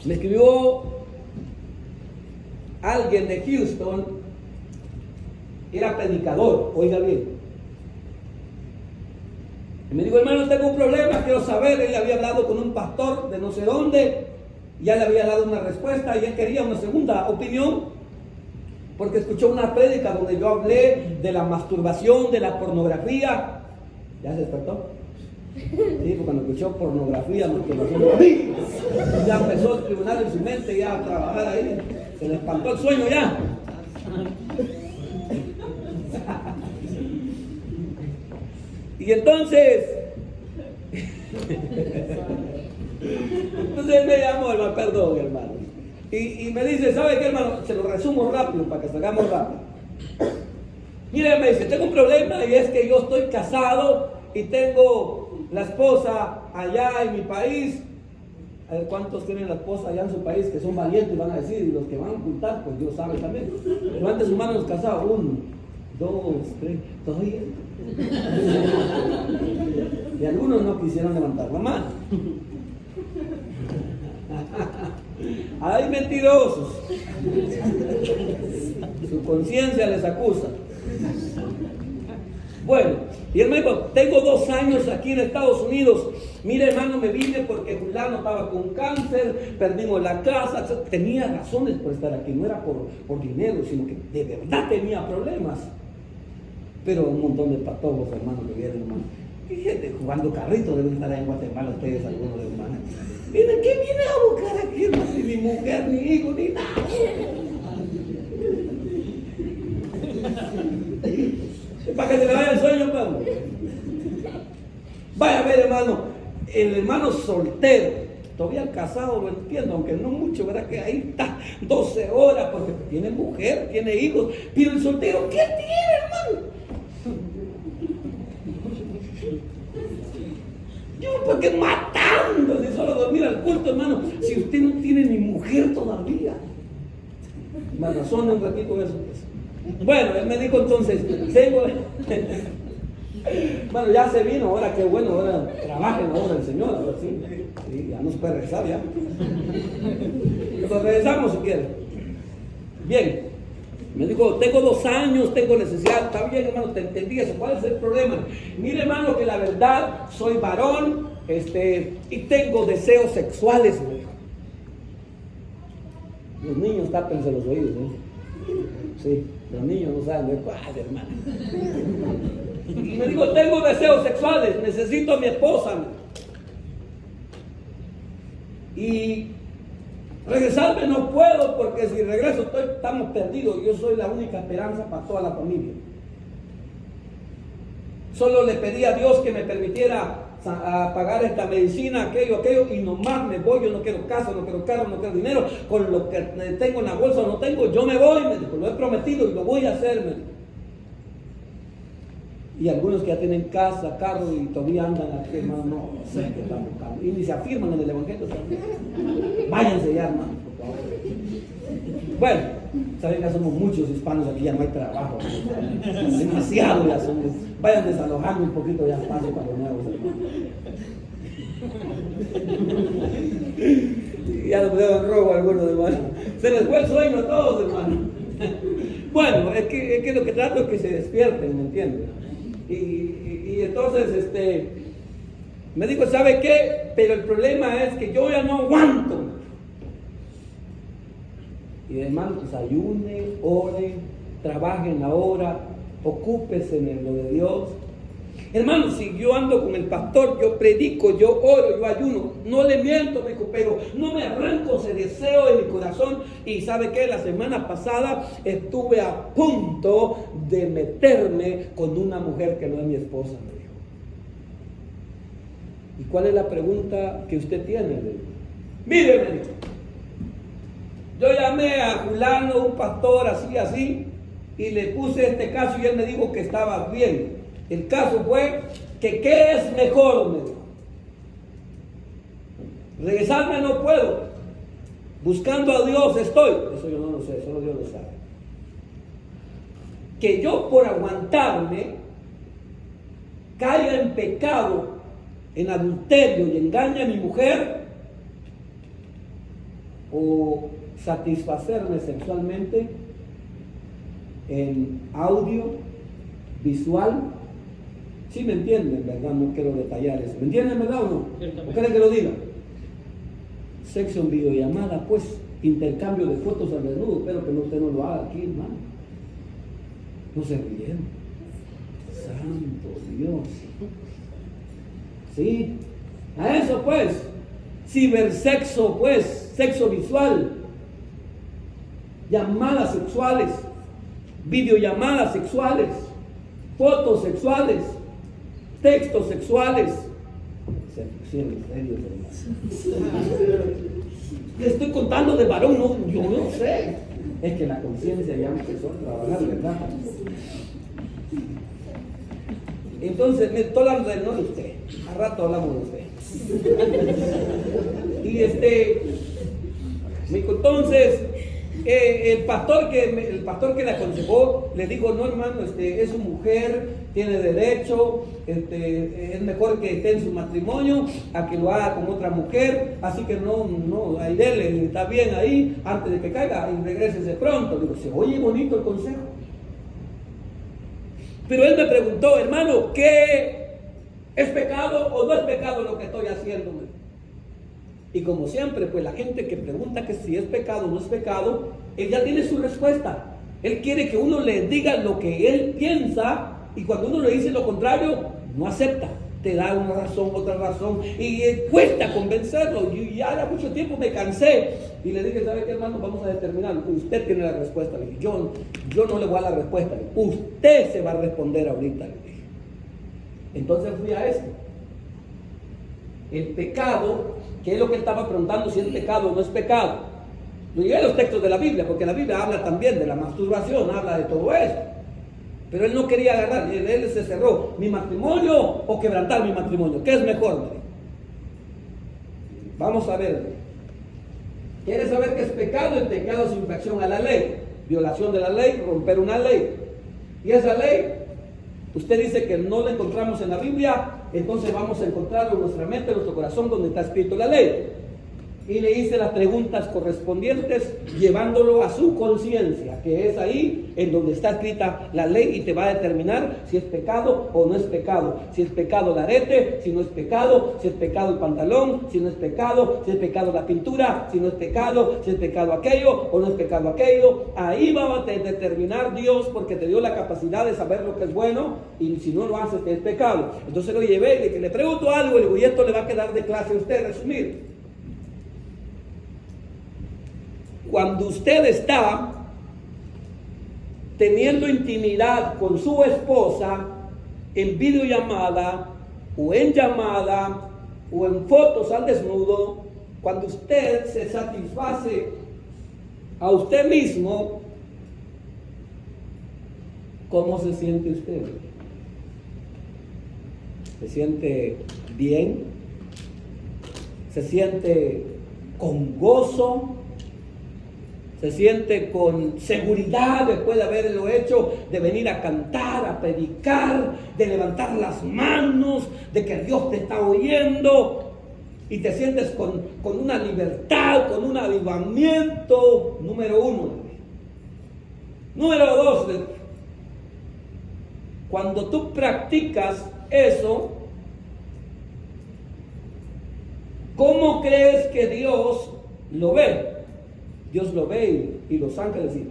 Me escribió alguien de Houston, era predicador, oiga bien. Y me dijo, hermano, tengo un problema, quiero saber. Él había hablado con un pastor de no sé dónde, ya le había dado una respuesta y él quería una segunda opinión, porque escuchó una prédica donde yo hablé de la masturbación, de la pornografía. ¿Ya se despertó? Sí, porque cuando escuchó pornografía, masturbación, ya empezó el tribunal en su mente ya a trabajar ahí, se le espantó el sueño ya. Y entonces él me llamó, hermano, perdón, hermano, y me dice, ¿sabe qué, hermano? Se lo resumo rápido para que salgamos rápido. Mire, me dice, tengo un problema y es que yo estoy casado y tengo la esposa allá en mi país. A ver, ¿cuántos tienen la esposa allá en su país que son valientes, van a decir? Y los que van a ocultar, pues Dios sabe también. Levanten sus manos los casados. 1, 2, 3, todavía. Y algunos no quisieron levantar la mano. Hay mentirosos. Su conciencia les acusa. Bueno, y él me dijo, tengo 2 años aquí en Estados Unidos. Mire, hermano, me vine porque fulano estaba con cáncer, perdimos la casa. Tenía razones por estar aquí, no era por dinero, sino que de verdad tenía problemas. Pero un montón de patojos, hermanos, que vienen, hermano. Y gente jugando carritos, deben estar ahí en Guatemala ustedes, algunos de hermanos. Miren, ¿qué viene a buscar aquí, hermano? Ni mujer, ni hijo, ni nada. Para que se le vaya el sueño, hermano. Vaya a ver, hermano, el hermano soltero, todavía el casado lo entiendo, aunque no mucho, ¿verdad? Que ahí está 12 horas, porque tiene mujer, tiene hijos, pero el soltero, ¿qué tiene, hermano? Yo, porque matando, si solo dormir al culto, hermano, si usted no tiene ni mujer todavía. Más razón un ratito eso, pues. Bueno, él me dijo entonces, tengo... Bueno, ya se vino, ahora qué bueno, ahora trabajen ahora el Señor, ahora sí, ya nos puede rezar ya. Entonces regresamos si quiere. Bien, me dijo, tengo 2 años, tengo necesidad. Está bien, hermano, te entendí eso. ¿Cuál es el problema? Mire, hermano, que la verdad, soy varón, y tengo deseos sexuales, me dijo. Los niños tápense los oídos, Sí, los niños no saben de cuál, hermano. Y me dijo, tengo deseos sexuales, necesito a mi esposa. Y regresarme no puedo, porque si regreso estamos perdidos. Yo soy la única esperanza para toda la familia. Solo le pedí a Dios que me permitiera pagar esta medicina, aquello, y nomás me voy. Yo no quiero casa, no quiero carro, no quiero dinero. Con lo que tengo en la bolsa no tengo, yo me voy, me dijo, lo he prometido y lo voy a hacer, me dijo. Y algunos que ya tienen casa, carro y todavía andan aquí, hermano, no sé qué están buscando. Y ni se afirman en el Evangelio también. Váyanse ya, hermano, por favor. Bueno, saben que somos muchos hispanos aquí, ya no hay trabajo. Demasiado ya somos. Vayan desalojando un poquito ya espacio para los nuevos, hermano. Ya nos pusieron rojo algunos, hermano. Se les fue el sueño a todos, hermano. Bueno, es que lo que trato es que se despierten, ¿me entiendes? Y entonces, me dijo, ¿sabe qué? Pero el problema es que yo ya no aguanto. Y hermano, pues ayune, ore, trabajen ahora, ocúpese en lo de Dios. Hermano, si yo ando con el pastor, yo predico, yo oro, yo ayuno, no le miento, me dijo, pero no me arranco ese deseo de mi corazón. Y ¿sabe qué? La semana pasada estuve a punto de meterme con una mujer que no es mi esposa, me dijo. ¿Y cuál es la pregunta que usted tiene? Le dijo. Mire, me dijo, yo llamé a fulano, un pastor así, y le puse este caso y él me dijo que estaba bien. El caso fue que ¿qué es mejor? Me dijo. Regresarme no puedo. Buscando a Dios estoy. Eso yo no lo sé, solo Dios lo sabe. Que yo por aguantarme caiga en pecado, en adulterio y engañe a mi mujer, o satisfacerme sexualmente en audio, visual. ¿Sí me entienden, verdad? No quiero detallar eso. ¿Me entienden, verdad o no? ¿O quieren que lo diga? Sexo en videollamada, pues, intercambio de fotos al desnudo. Espero que usted no lo haga aquí, hermano. No se ríen. Santo Dios. Sí, a eso pues. Cibersexo, pues, sexo visual. Llamadas sexuales, videollamadas sexuales, fotos sexuales, textos sexuales. Se pusieron serios, hermano. Le estoy contando de varón, no, yo no sé. Es que la conciencia ya empezó a trabajar, ¿verdad? Entonces, me estoy hablando no de usted. A rato hablamos de usted. Y entonces, el pastor que le aconsejó le dijo: no, hermano, es su mujer, tiene derecho, es mejor que esté en su matrimonio a que lo haga con otra mujer, así que no, ahí dele, está bien ahí, antes de que caiga y regrésese pronto. Digo, se oye bonito el consejo. Pero él me preguntó: hermano, ¿qué es pecado o no es pecado lo que estoy haciendo? Y como siempre, pues la gente que pregunta que si es pecado o no es pecado, él ya tiene su respuesta. Él quiere que uno le diga lo que él piensa, y cuando uno le dice lo contrario, no acepta. Te da una razón, otra razón, y cuesta convencerlo. Y ya hace mucho tiempo me cansé y le dije: ¿sabe qué, hermano? Vamos a determinar. Usted tiene la respuesta. Le dije: yo no le voy a dar la respuesta. Usted se va a responder ahorita. Le dije. Entonces fui a esto. El pecado, que es lo que él estaba preguntando, si es pecado o no es pecado. Yo llegué a los textos de la Biblia, porque la Biblia habla también de la masturbación, habla de todo esto. Pero él no quería agarrar, él se cerró: mi matrimonio o quebrantar mi matrimonio, ¿qué es mejor? Vamos a ver. ¿Quieres saber qué es pecado? El pecado es infracción a la ley, violación de la ley, romper una ley. Y esa ley, usted dice que no la encontramos en la Biblia, entonces vamos a encontrarlo en nuestra mente, en nuestro corazón, donde está escrito la ley. Y le hice las preguntas correspondientes, llevándolo a su conciencia, que es ahí en donde está escrita la ley, y te va a determinar si es pecado o no es pecado. Si es pecado el arete, si no es pecado, si es pecado el pantalón, si no es pecado, si es pecado la pintura, si no es pecado, si es pecado aquello o no es pecado aquello. Ahí va a determinar Dios, porque te dio la capacidad de saber lo que es bueno, y si no lo haces, que es pecado. Entonces lo llevé y le pregunto algo, y le digo: y esto le va a quedar de clase a usted, resumir. Cuando usted está teniendo intimidad con su esposa en videollamada o en llamada o en fotos al desnudo, cuando usted se satisface a usted mismo, ¿cómo se siente usted? ¿Se siente bien? ¿Se siente con gozo? ¿Se siente con seguridad después de haberlo hecho, de venir a cantar, a predicar, de levantar las manos, de que Dios te está oyendo? Y te sientes con una libertad, con un avivamiento. Número 1. Número 2. Cuando tú practicas eso, ¿cómo crees que Dios lo ve? Dios lo ve y los ángeles dicen: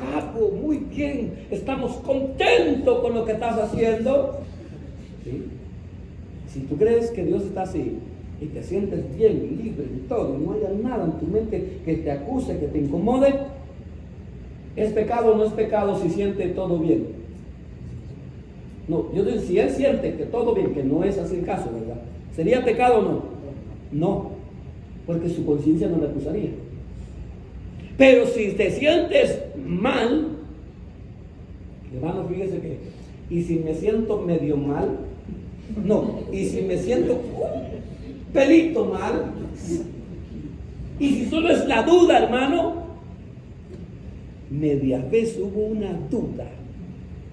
bravo, muy bien, estamos contentos con lo que estás haciendo. ¿Sí? Si tú crees que Dios está así y te sientes bien, libre y todo, y no haya nada en tu mente que te acuse, que te incomode, ¿es pecado o no es pecado si siente todo bien? No, yo digo, si él siente que todo bien, que no es así el caso, ¿verdad? ¿Sería pecado o no? No, porque su conciencia no le acusaría. Pero si te sientes mal, hermano, fíjese que, y si me siento medio mal, no, y si me siento un pelito mal, y si solo es la duda, hermano, media vez hubo una duda,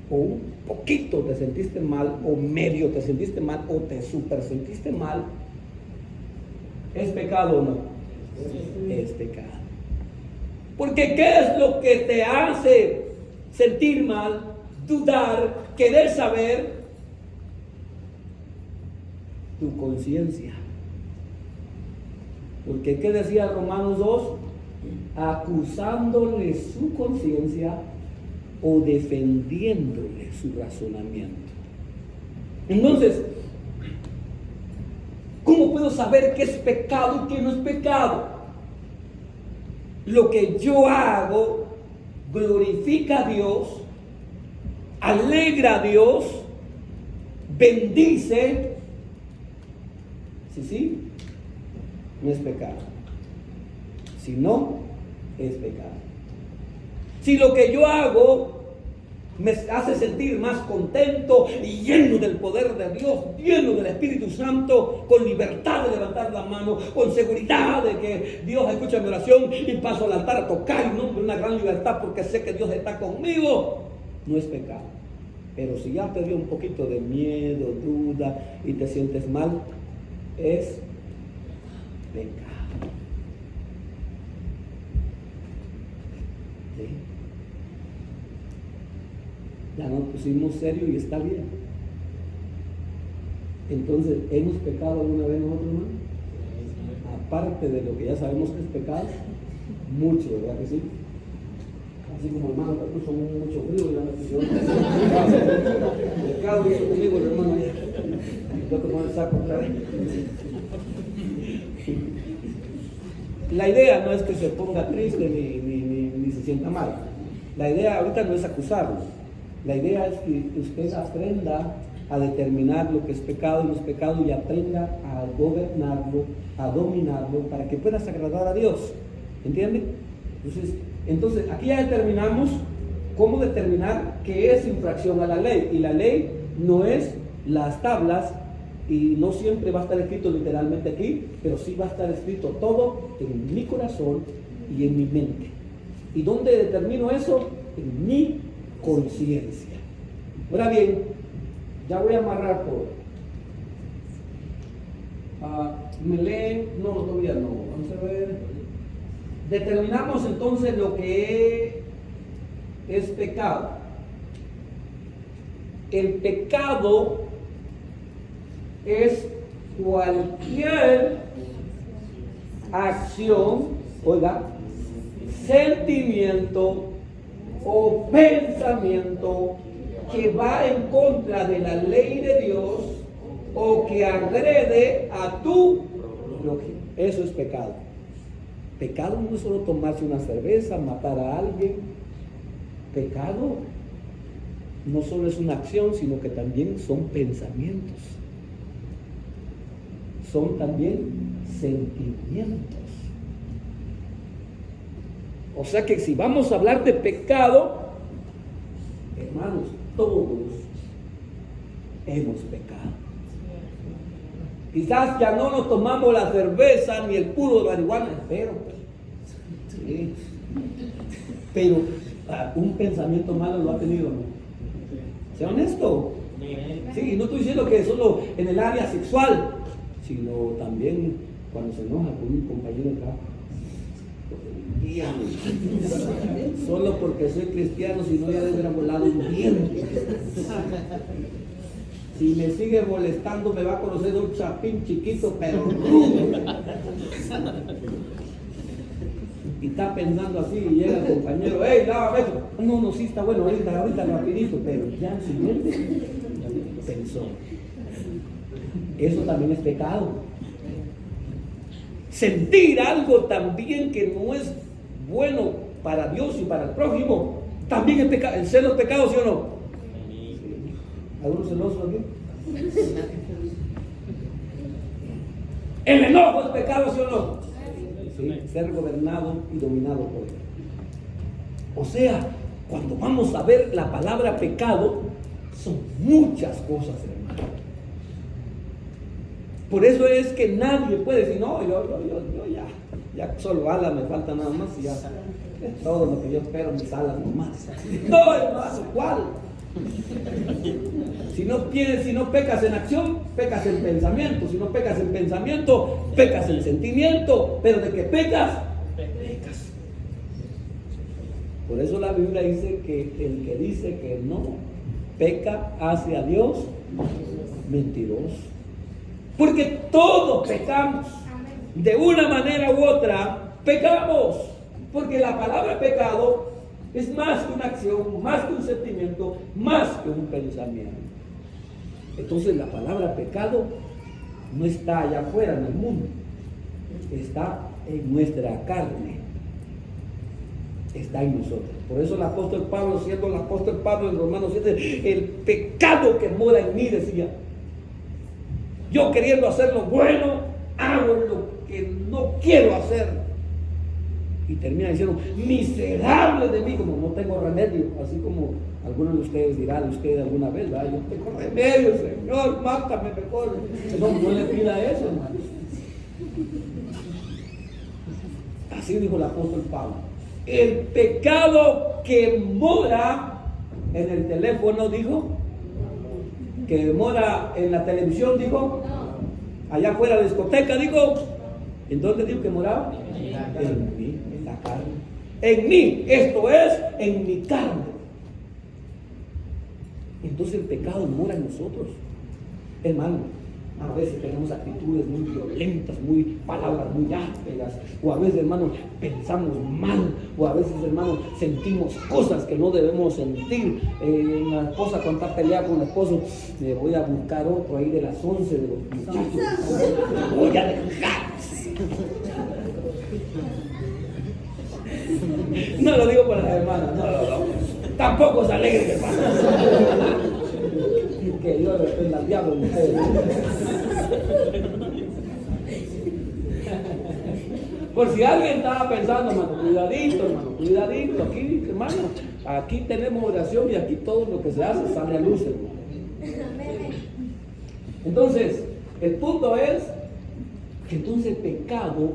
o un poquito te sentiste mal, o medio te sentiste mal, o te super sentiste mal, ¿es pecado o no? Es pecado. Porque ¿qué es lo que te hace sentir mal, dudar, querer saber? Tu conciencia. Porque ¿qué decía Romanos 2? Acusándole su conciencia o defendiéndole su razonamiento. Entonces, ¿cómo puedo saber qué es pecado y qué no es pecado? Lo que yo hago glorifica a Dios, alegra a Dios, bendice. Sí, no es pecado. Si no, es pecado. Si lo que yo hago me hace sentir más contento y lleno del poder de Dios, lleno del Espíritu Santo, con libertad de levantar la mano, con seguridad de que Dios escucha mi oración y paso al altar a tocar y nombre una gran libertad porque sé que Dios está conmigo, no es pecado. Pero si ya te dio un poquito de miedo, duda y te sientes mal, es pecado. ¿Sí? Ya nos pusimos serio y está bien. Entonces, ¿hemos pecado alguna vez nosotros, hermano? Aparte de lo que ya sabemos que es pecado, mucho, ¿verdad que sí? Así como hermano, que puso mucho frío, ya me pusieron pecado hizo conmigo el hermano ya. Tengo que poner el saco otra vez. La idea no es que se ponga triste ni se sienta mal. La idea ahorita no es acusarlo. La idea es que usted aprenda a determinar lo que es pecado y no es pecado y aprenda a gobernarlo, a dominarlo para que puedas agradar a Dios. ¿Entiende? Entonces, aquí ya determinamos cómo determinar qué es infracción a la ley. Y la ley no es las tablas y no siempre va a estar escrito literalmente aquí, pero sí va a estar escrito todo en mi corazón y en mi mente. ¿Y dónde determino eso? En mi conciencia. Ahora bien, ya voy a amarrar todo. Me leen, no, todavía no. Vamos a ver. Determinamos entonces lo que es pecado. El pecado es cualquier acción, oiga, sentimiento o pensamiento que va en contra de la ley de Dios o que agrede a tu prójimo. Eso es pecado. Pecado no es solo tomarse una cerveza, matar a alguien. Pecado no solo es una acción, sino que también son pensamientos. Son también sentimientos. O sea que si vamos a hablar de pecado, hermanos, todos hemos pecado. Quizás ya no nos tomamos la cerveza ni el puro de marihuana, pero un pensamiento malo lo ha tenido, ¿no? Sea honesto. Sí, no estoy diciendo que solo en el área sexual, sino también cuando se enoja con un compañero acá. Solo porque soy cristiano, si no ya le hubiera volado un diente. Si me sigue molestando, me va a conocer un chapín chiquito, pero rudo. Y está pensando así, y llega el compañero, ¡hey, lávame eso! No, sí está bueno, ahorita rapidito, pero ya en su mente pensó. Eso también es pecado. Sentir algo también que no es bueno para Dios y para el prójimo, también es pecado. ¿El celo es pecado, sí o no? ¿Algunos celosos aquí? ¿El enojo es pecado, sí o no? Sí, ser gobernado y dominado por él. O sea, cuando vamos a ver la palabra pecado, son muchas cosas, hermano. Por eso es que nadie puede decir, no, yo ya solo alas me falta nada más y ya es todo lo que yo espero, mis alas nomás. No, hermano, ¿cuál? Si no pecas en acción, pecas en pensamiento. Si no pecas en pensamiento, pecas en sentimiento. Pero de que pecas, pecas. Por eso la Biblia dice que el que dice que no peca hacia Dios, mentiroso. Porque todos pecamos. De una manera u otra, pecamos. Porque la palabra pecado es más que una acción, más que un sentimiento, más que un pensamiento. Entonces la palabra pecado no está allá afuera en el mundo, está en nuestra carne, está en nosotros. Por eso el apóstol Pablo, siendo el apóstol Pablo en Romanos 7, el pecado que mora en mí, decía, yo queriendo hacer lo bueno, hago lo que no quiero hacer. Y termina diciendo, miserable de mí, como no tengo remedio, así como algunos de ustedes dirán, usted alguna vez, ¿verdad? Yo tengo remedio, Señor, mátame mejor. No le pida eso, hermanos. Así dijo el apóstol Pablo. El pecado que mora en el teléfono, dijo, que mora en la televisión, dijo, allá afuera de la discoteca, dijo, ¿en dónde dijo que moraba? En mí, en la carne. En mí, esto es, en mi carne. Entonces el pecado mora en nosotros. Hermano, a veces tenemos actitudes muy violentas, palabras muy ásperas, o a veces, hermano, pensamos mal, o a veces, hermano, sentimos cosas que no debemos sentir. La esposa cuando está peleada con el esposo, me voy a buscar otro ahí de las 11 de los muchachos. Voy a dejar. No lo digo para las hermanas, no. Tampoco se alegren, hermano. Que Dios reprenda al diablo en ustedes. Por si alguien estaba pensando, hermano, cuidadito, aquí, hermano, aquí tenemos oración y aquí todo lo que se hace sale a luz, hermano. Entonces, el punto es que entonces el pecado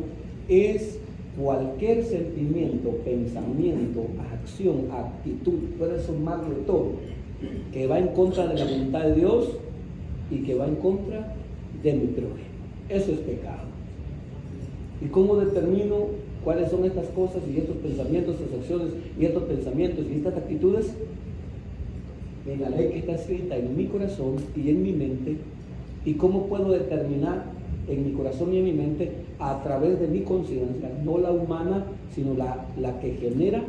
es cualquier sentimiento, pensamiento, acción, actitud, puede sumarle todo, que va en contra de la voluntad de Dios y que va en contra de mi prójimo. Eso es pecado. ¿Y cómo determino cuáles son estas cosas y estos pensamientos, estas acciones y estos pensamientos y estas actitudes? En la ley que está escrita en mi corazón y en mi mente. ¿Y cómo puedo determinar en mi corazón y en mi mente? A través de mi conciencia, no la humana, sino la que genera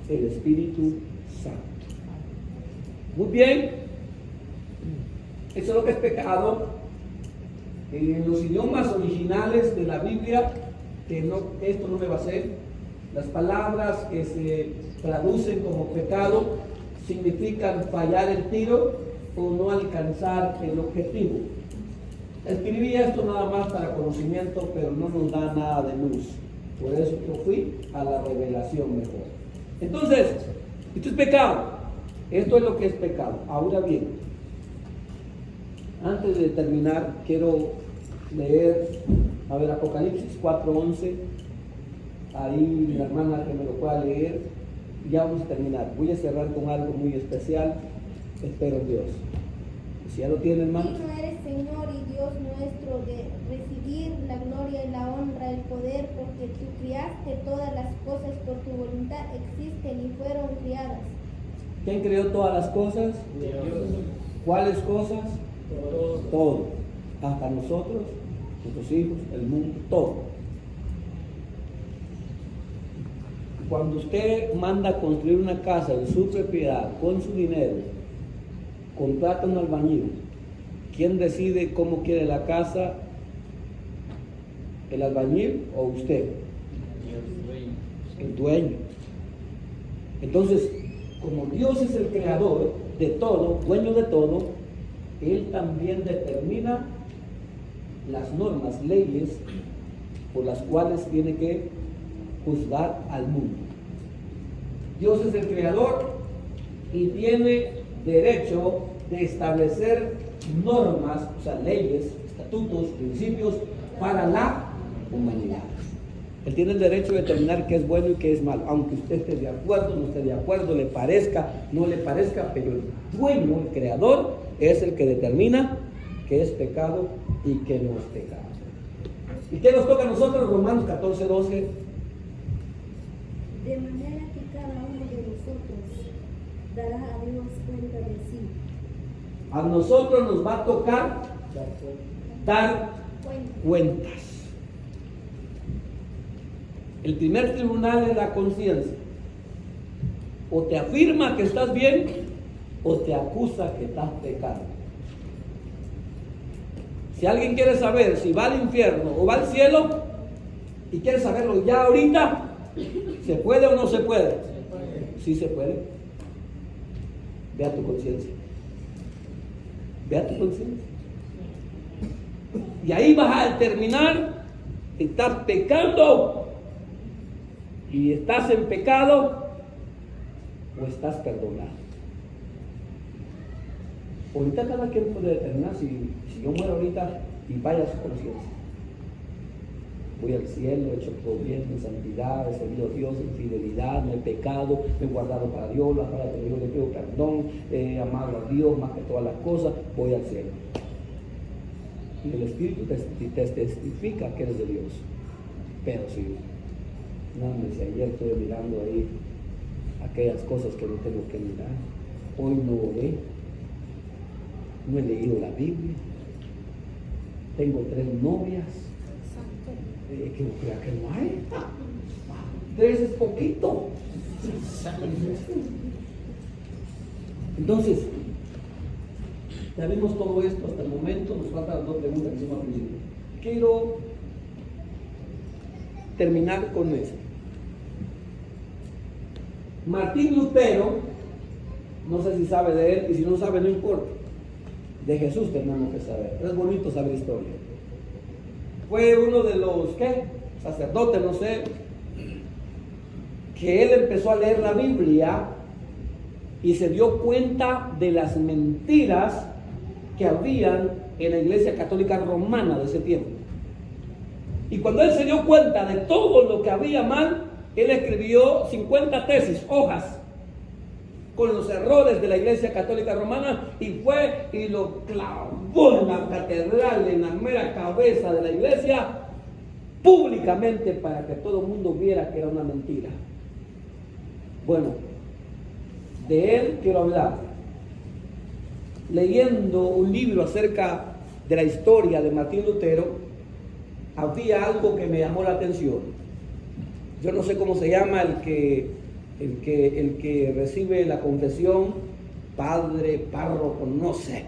el Espíritu Santo. Muy bien, eso es lo que es pecado. En los idiomas originales de la Biblia, que no, esto no me va a hacer, las palabras que se traducen como pecado significan fallar el tiro o no alcanzar el objetivo. Escribí esto nada más para conocimiento, pero no nos da nada de luz. Por eso yo fui a la revelación mejor. Entonces, esto es pecado. Esto es lo que es pecado. Ahora bien, antes de terminar, quiero leer, Apocalipsis 4:11. Ahí la hermana que me lo pueda leer. Ya vamos a terminar. Voy a cerrar con algo muy especial. Espero en Dios. Si ya lo tienen, hermano. Digno eres, Señor y Dios nuestro, de recibir la gloria y la honra, el poder, porque tú criaste todas las cosas por tu voluntad, existen y fueron criadas. ¿Quién creó todas las cosas? Dios. ¿Cuáles cosas? Todo. Todo. Hasta nosotros, nuestros hijos, el mundo, todo. Cuando usted manda a construir una casa en su propiedad, con su dinero, contrata un albañil. ¿Quién decide cómo quiere la casa? ¿El albañil o usted? El dueño. Entonces, como Dios es el creador de todo, dueño de todo, Él también determina las normas, leyes por las cuales tiene que juzgar al mundo. Dios es el creador y tiene derecho de establecer normas, o sea, leyes, estatutos, principios para la humanidad. Él tiene el derecho de determinar qué es bueno y qué es malo, aunque usted esté de acuerdo, no esté de acuerdo, le parezca, no le parezca, pero el dueño, el creador, es el que determina qué es pecado y qué no es pecado. ¿Y qué nos toca a nosotros? Romanos 14:12. De manera que cada uno de nosotros dará a Dios cuenta de sí. A nosotros nos va a tocar dar cuentas. El primer tribunal es la conciencia. O te afirma que estás bien, o te acusa que estás pecando. Si alguien quiere saber si va al infierno o va al cielo, y quiere saberlo ya ahorita, ¿se puede o no se puede? Sí se puede. Ve a tu conciencia. Ve a tu conciencia. Y ahí vas a determinar si estás pecando y estás en pecado o estás perdonado. Ahorita cada quien puede determinar si yo muero ahorita y vaya a su conciencia. Voy al cielo, he hecho todo bien, en santidad, he servido a Dios en fidelidad, no he pecado, me he guardado para Dios, la palabra de Dios le pido perdón, he amado a Dios más que todas las cosas, voy al cielo. Y el Espíritu te testifica que eres de Dios. Pero si, no, si ayer estuve mirando ahí aquellas cosas que no tengo que mirar, hoy no oré, no he leído la Biblia, tengo 3 novias, que no crea que no hay, 3 es poquito. Entonces, ya vimos todo esto hasta el momento, nos faltan 2 preguntas que hicimos al principio. Quiero terminar con esto. Martín Lutero, no sé si sabe de él, y si no sabe no importa. De Jesús tenemos que saber. Es bonito saber historia. Fue uno de los, sacerdotes, no sé, que él empezó a leer la Biblia y se dio cuenta de las mentiras que habían en la Iglesia Católica Romana de ese tiempo. Y cuando él se dio cuenta de todo lo que había mal, él escribió 50 tesis, hojas, con los errores de la Iglesia Católica Romana, y fue y lo clavó en la catedral, en la mera cabeza de la iglesia, públicamente, para que todo el mundo viera que era una mentira. Bueno, de él quiero hablar. Leyendo un libro acerca de la historia de Martín Lutero, había algo que me llamó la atención. Yo no sé cómo se llama el que recibe la confesión, padre, párroco, no sé.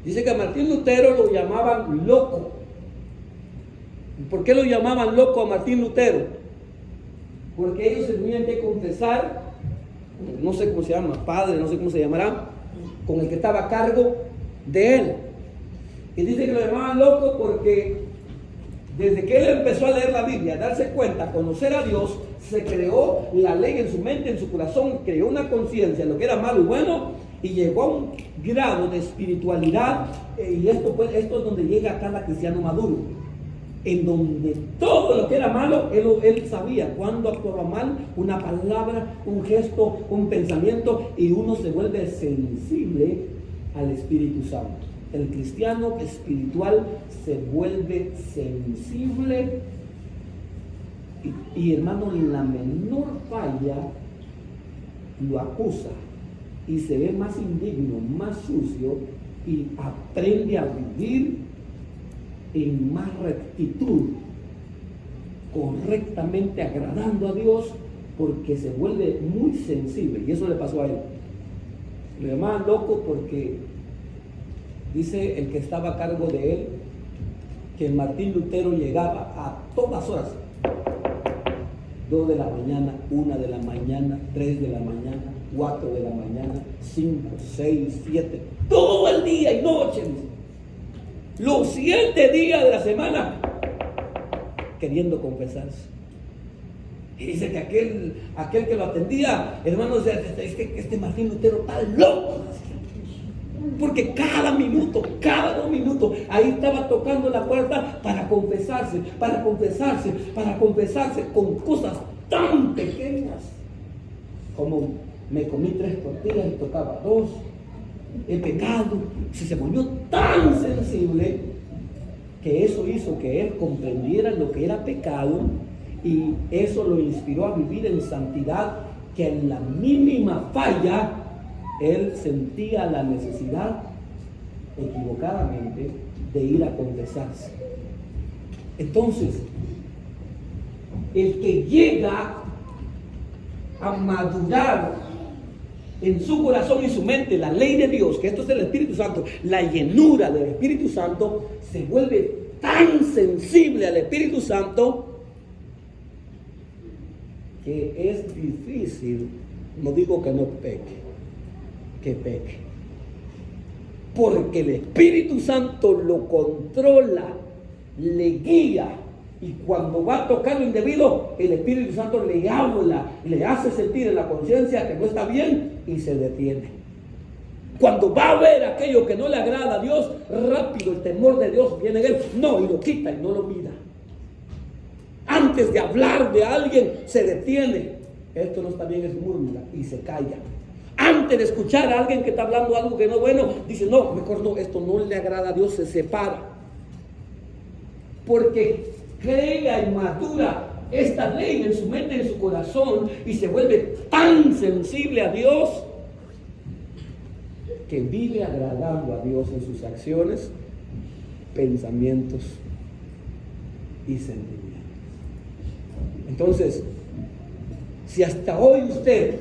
Dice que a Martín Lutero lo llamaban loco. ¿Por qué lo llamaban loco a Martín Lutero? Porque ellos tenían que confesar, no sé cómo se llama, padre, no sé cómo se llamará, con el que estaba a cargo de él. Y dice que lo llamaban loco porque desde que él empezó a leer la Biblia, a darse cuenta, a conocer a Dios, se creó la ley en su mente, en su corazón, creó una conciencia de lo que era malo y bueno, y llegó a un grado de espiritualidad, y esto es donde llega cada cristiano maduro, en donde todo lo que era malo, él sabía cuándo actuaba mal, una palabra, un gesto, un pensamiento, y uno se vuelve sensible al Espíritu Santo. El cristiano espiritual se vuelve sensible y hermano, la menor falla lo acusa y se ve más indigno, más sucio, y aprende a vivir en más rectitud, correctamente agradando a Dios, porque se vuelve muy sensible. Y eso le pasó a él. Lo llamaban loco porque dice el que estaba a cargo de él que Martín Lutero llegaba a todas horas, 2 de la mañana, 1 de la mañana, 3 de la mañana, 4 de la mañana, 5, 6, 7, todo el día y noche, los 7 días de la semana, queriendo confesarse. Y dice que aquel que lo atendía, hermano, decía, es que este Martín Lutero está loco. Porque cada minuto, cada 2 minutos, ahí estaba tocando la puerta para confesarse con cosas tan pequeñas como me comí 3 tortillas y tocaba 2. El pecado se volvió tan sensible que eso hizo que él comprendiera lo que era pecado, y eso lo inspiró a vivir en santidad, que en la mínima falla él sentía la necesidad, equivocadamente, de ir a confesarse. Entonces, el que llega a madurar en su corazón y su mente la ley de Dios, que esto es el Espíritu Santo, la llenura del Espíritu Santo, se vuelve tan sensible al Espíritu Santo que es difícil, no digo que no peque, que peque, porque el Espíritu Santo lo controla, le guía, y cuando va a tocar lo indebido, el Espíritu Santo le habla, le hace sentir en la conciencia que no está bien y se detiene. Cuando va a ver aquello que no le agrada a Dios, rápido el temor de Dios viene en él, no, y lo quita y no lo mira. Antes de hablar de alguien, se detiene. Esto no está bien, es murmura, y se calla. Antes de escuchar a alguien que está hablando algo que no es bueno, dice, no, mejor no, esto no le agrada a Dios, se separa. Porque crea y madura esta ley en su mente y en su corazón, y se vuelve tan sensible a Dios que vive agradando a Dios en sus acciones, pensamientos y sentimientos. Entonces, si hasta hoy usted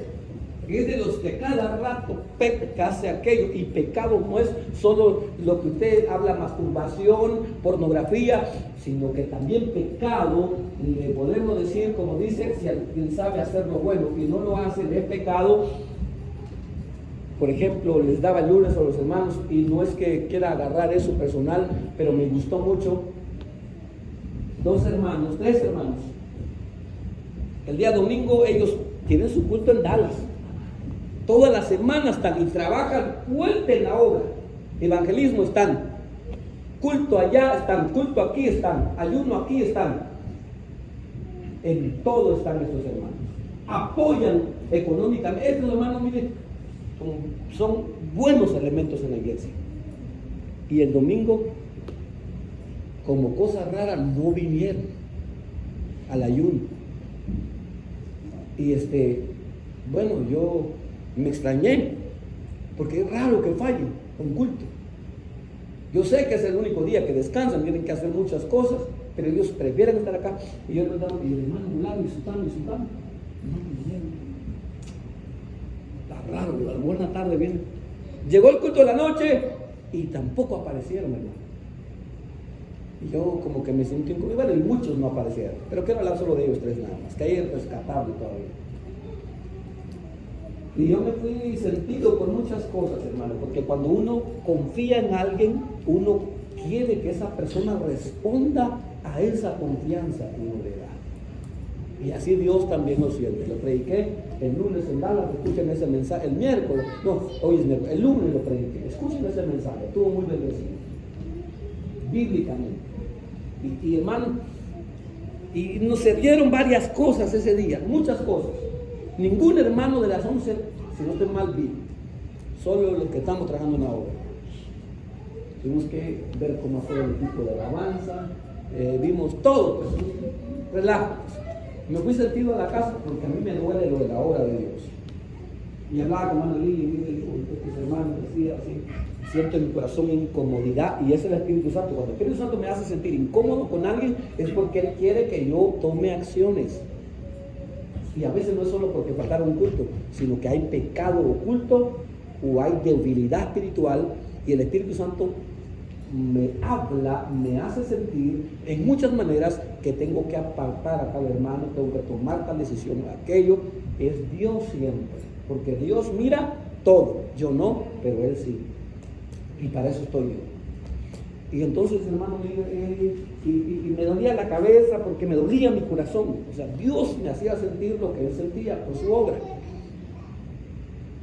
es de los que cada rato peca, hace aquello, y pecado no es solo lo que usted habla, masturbación, pornografía, sino que también pecado, le podemos decir, como dice, si alguien sabe hacer lo bueno y no lo hace, es pecado. Por ejemplo, les daba el lunes a los hermanos, y no es que quiera agarrar eso personal, pero me gustó mucho, 3 hermanos, el día domingo ellos tienen su culto en Dallas. Toda la semana están y trabajan fuerte en la obra. Evangelismo están, culto allá están, culto aquí están, ayuno aquí están. En todo están estos hermanos. Apoyan económicamente. Estos hermanos, miren, son buenos elementos en la iglesia. Y el domingo, como cosa rara, no vinieron al ayuno. Y bueno, yo me extrañé, porque es raro que fallen un culto. Yo sé que es el único día que descansan, tienen que hacer muchas cosas, pero ellos prefieren estar acá. Y yo preguntaba, y el hermano Mulano, y Sultano, no vinieron. Está raro, a la buena tarde vienen. Llegó el culto de la noche y tampoco aparecieron, hermano. Y yo como que me sentí incómodo. Bueno, y muchos no aparecieron, pero quiero hablar solo de ellos 3 nada más, que ahí es rescatable todavía. Y yo me fui sentido por muchas cosas, hermano, porque cuando uno confía en alguien, uno quiere que esa persona responda a esa confianza que uno le da. Y así Dios también lo siente. Lo prediqué el lunes en Dallas, escuchen ese mensaje, el miércoles, no, hoy es miércoles, el lunes lo prediqué, escuchen ese mensaje, estuvo muy bendecido, bíblicamente. Y hermano, y nos se dieron varias cosas ese día, muchas cosas. Ningún hermano de las 11, si no estoy mal, vino. Solo los que estamos trabajando en la obra. Tuvimos que ver cómo fue el equipo de alabanza, vimos todo, pues, relajo. Me fui sentido a la casa porque a mí me duele lo de la obra de Dios. Y hablaba con hermano Lili, y estos hermanos decía así, siento en mi corazón incomodidad, y ese es el Espíritu Santo. Cuando el Espíritu Santo me hace sentir incómodo con alguien, es porque Él quiere que yo tome acciones. Y a veces no es solo porque faltaron un culto, sino que hay pecado oculto o hay debilidad espiritual, y el Espíritu Santo me habla, me hace sentir en muchas maneras que tengo que apartar a cada hermano, tengo que tomar tal decisión. Aquello es Dios siempre, porque Dios mira todo, yo no, pero Él sí, y para eso estoy yo. Y entonces, hermano, y me dolía la cabeza porque me dolía mi corazón. O sea, Dios me hacía sentir lo que Él sentía por su obra.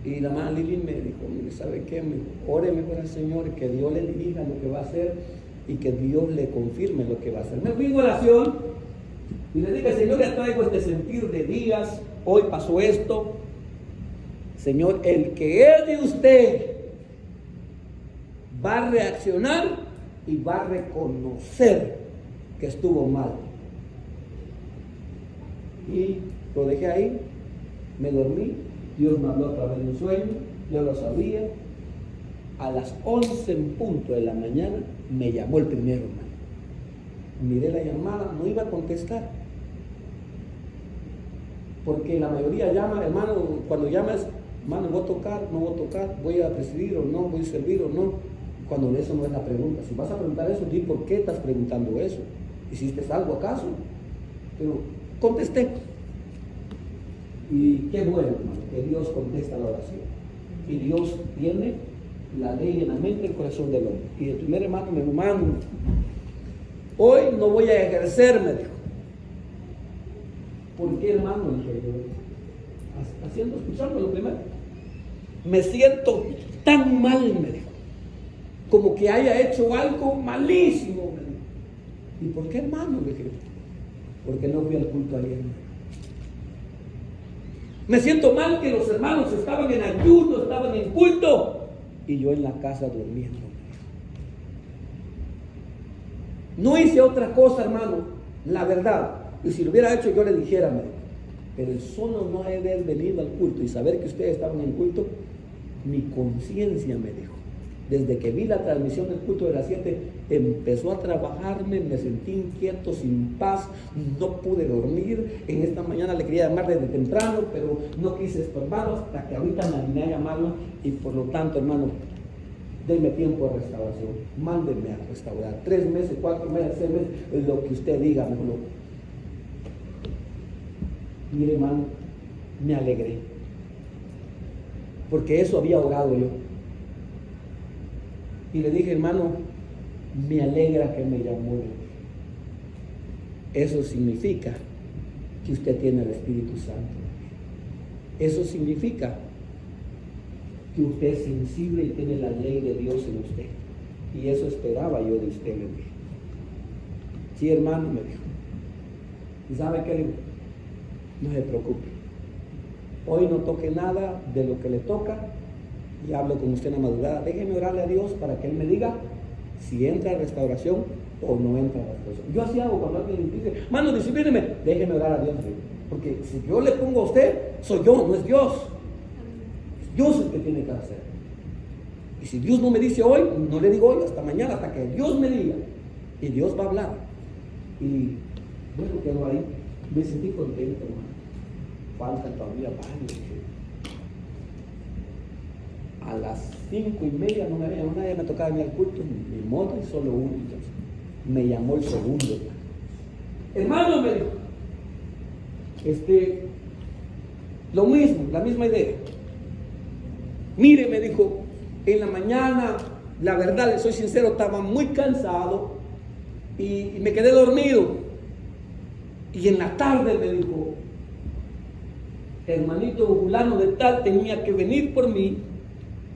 Y la hermana Lili me dijo, mire, ¿sabe qué? Óreme por el Señor, que Dios le dirija lo que va a hacer y que Dios le confirme lo que va a hacer. Me fui en oración y le dije, Señor, le traigo este sentir de días, hoy pasó esto. Señor, el que es de usted va a reaccionar y va a reconocer que estuvo mal. Y lo dejé ahí, me dormí, Dios me habló a través de un sueño, yo lo sabía. A las 11 en punto de la mañana me llamó el primero, hermano. Miré la llamada, no iba a contestar. Porque la mayoría llama, hermano, cuando llamas, hermano, ¿voy a tocar? No voy a tocar, voy a presidir o no, voy a servir o no. Cuando eso no es la pregunta. Si vas a preguntar eso, di por qué estás preguntando eso. ¿Hiciste algo acaso? Pero contesté. Y qué bueno, hermano, que Dios contesta la oración. Y Dios tiene la ley en la mente y el corazón del hombre. Y el primer hermano me dijo, hermano, hoy no voy a ejercer, me dijo. ¿Por qué, hermano? Escuchando lo primero. Me siento tan mal, me dijo, como que haya hecho algo malísimo, me dijo. ¿Y por qué, hermano? Le dije, porque no fui al culto ayer. Me siento mal que los hermanos estaban en ayuno, estaban en culto, y yo en la casa durmiendo. No hice otra cosa, hermano, la verdad. Y si lo hubiera hecho, yo le dijera, pero el solo no haber venido al culto y saber que ustedes estaban en culto, mi conciencia me dijo. Desde que vi la transmisión del culto de las 7, empezó a trabajarme, me sentí inquieto, sin paz, no pude dormir. En esta mañana le quería llamar desde temprano, pero no quise estorbarlo hasta que ahorita me animé a llamarlo. Y por lo tanto, hermano, denme tiempo de restauración, mándenme a restaurar. 3 meses, 4 meses, 6 meses, lo que usted diga, mejor. Mire, hermano, me alegré, porque eso había orado yo. Y le dije, hermano, me alegra que me llamó. Eso significa que usted tiene el Espíritu Santo. Eso significa que usted es sensible y tiene la ley de Dios en usted. Y eso esperaba yo de usted, le dije. Sí, hermano, me dijo. ¿Y sabe qué le digo? No se preocupe. Hoy no toque nada de lo que le toca. Y hablo con usted en la madrugada. Déjeme orarle a Dios para que Él me diga si entra a restauración o no entra a restauración. Yo así hago cuando alguien dice, hermano, disciplíneme, déjeme orar a Dios. Porque si yo le pongo a usted, soy yo, no es Dios. Es Dios el que tiene que hacer. Y si Dios no me dice hoy, no le digo hoy, hasta mañana, hasta que Dios me diga. Y Dios va a hablar. Y bueno, quedó ahí. Me sentí contento, hermano. Faltan todavía varios. A las 5:30 no me había llamado nadie, me tocaba venir al culto, mi moto y solo uno. Entonces, me llamó el segundo. Hermano, me dijo, lo mismo, la misma idea. Mire, me dijo, en la mañana, la verdad, le soy sincero, estaba muy cansado y me quedé dormido. Y en la tarde me dijo, hermanito fulano de tal tenía que venir por mí.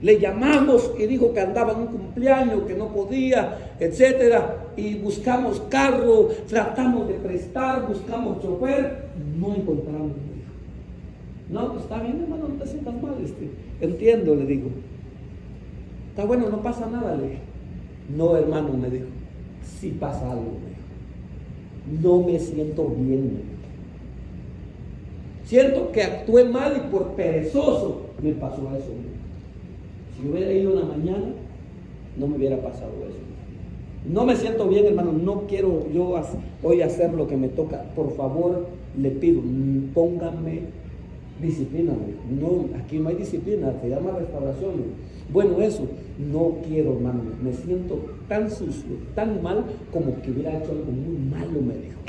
Le llamamos y dijo que andaba en un cumpleaños, que no podía, etcétera, y buscamos carro, tratamos de prestar, buscamos chofer, no encontramos. No, pues está bien, hermano, no te sientas mal, entiendo, le digo. Está bueno, no pasa nada, le dije. No, hermano, me dijo, sí pasa algo, me dijo. No me siento bien, me dijo. Siento que actué mal y por perezoso me pasó eso, me dijo. Si hubiera ido en la mañana, no me hubiera pasado eso. No me siento bien, hermano, no quiero yo hoy hacer lo que me toca. Por favor, le pido, pónganme disciplina. No, aquí no hay disciplina, se llama restauración. Bueno, eso, no quiero, hermano, me siento tan sucio, tan mal, como que hubiera hecho algo muy malo, me dijo.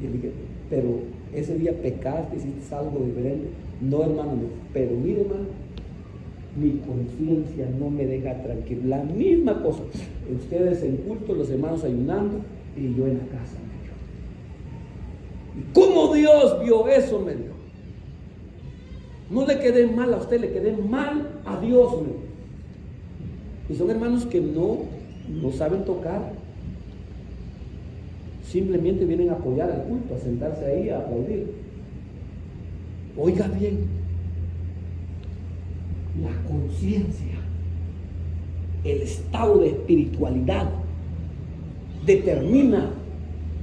Y le dije, pero ese día pecaste, hiciste algo diferente. No, hermano, pero mire, hermano, mi conciencia no me deja tranquilo. La misma cosa, ustedes en culto, los hermanos ayunando y yo en la casa, me dijo. ¿Y cómo Dios vio eso? Me dijo. No le quede mal a usted, le quede mal a Dios. Y son hermanos que no saben tocar. Simplemente vienen a apoyar el culto, a sentarse ahí, a aplaudir. Oiga bien, la conciencia, el estado de espiritualidad determina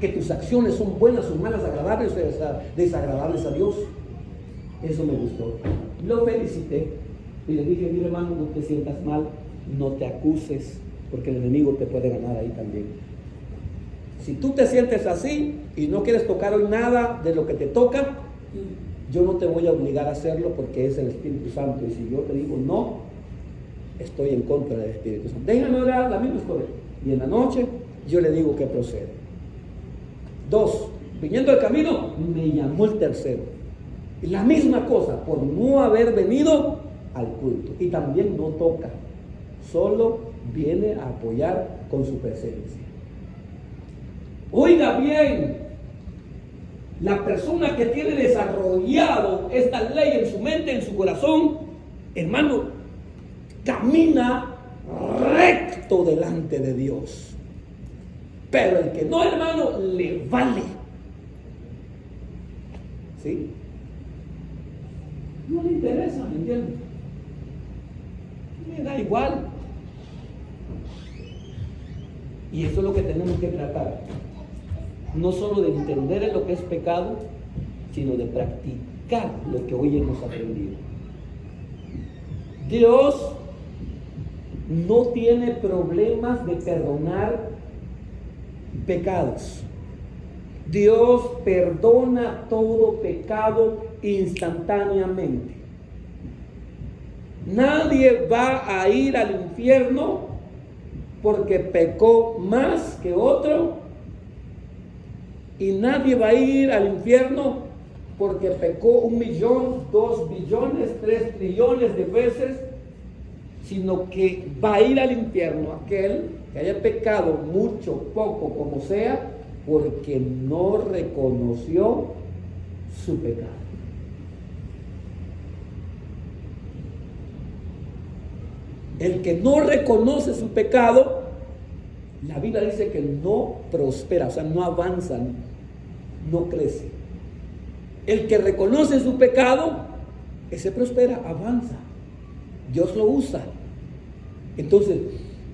que tus acciones son buenas o malas, agradables o desagradables a Dios. Eso me gustó. Lo felicité y le dije: mira, hermano, no te sientas mal, no te acuses, porque el enemigo te puede ganar ahí también. Si tú te sientes así y no quieres tocar hoy nada de lo que te toca, yo no te voy a obligar a hacerlo, porque es el Espíritu Santo. Y si yo te digo no, estoy en contra del Espíritu Santo. Déjame orar la misma historia. Y en la noche yo le digo que procede. 2, viniendo del camino, me llamó el tercero. Y la misma cosa, por no haber venido al culto. Y también no toca, solo viene a apoyar con su presencia. Oiga bien, la persona que tiene desarrollado esta ley en su mente, en su corazón, hermano, camina recto delante de Dios. Pero el que no, hermano, le vale. ¿Sí? No le interesa, ¿me entiendes? Le da igual. Y eso es lo que tenemos que tratar. No solo de entender lo que es pecado, sino de practicar lo que hoy hemos aprendido. Dios no tiene problemas de perdonar pecados. Dios perdona todo pecado instantáneamente. Nadie va a ir al infierno porque pecó más que otro, y nadie va a ir al infierno porque pecó 1 millón, 2 billones, 3 trillones de veces, sino que va a ir al infierno aquel que haya pecado mucho, poco, como sea, porque no reconoció su pecado. El que no reconoce su pecado, la Biblia dice que no prospera, o sea, no avanza, no crece. El que reconoce su pecado, ese prospera, avanza. Dios lo usa. Entonces,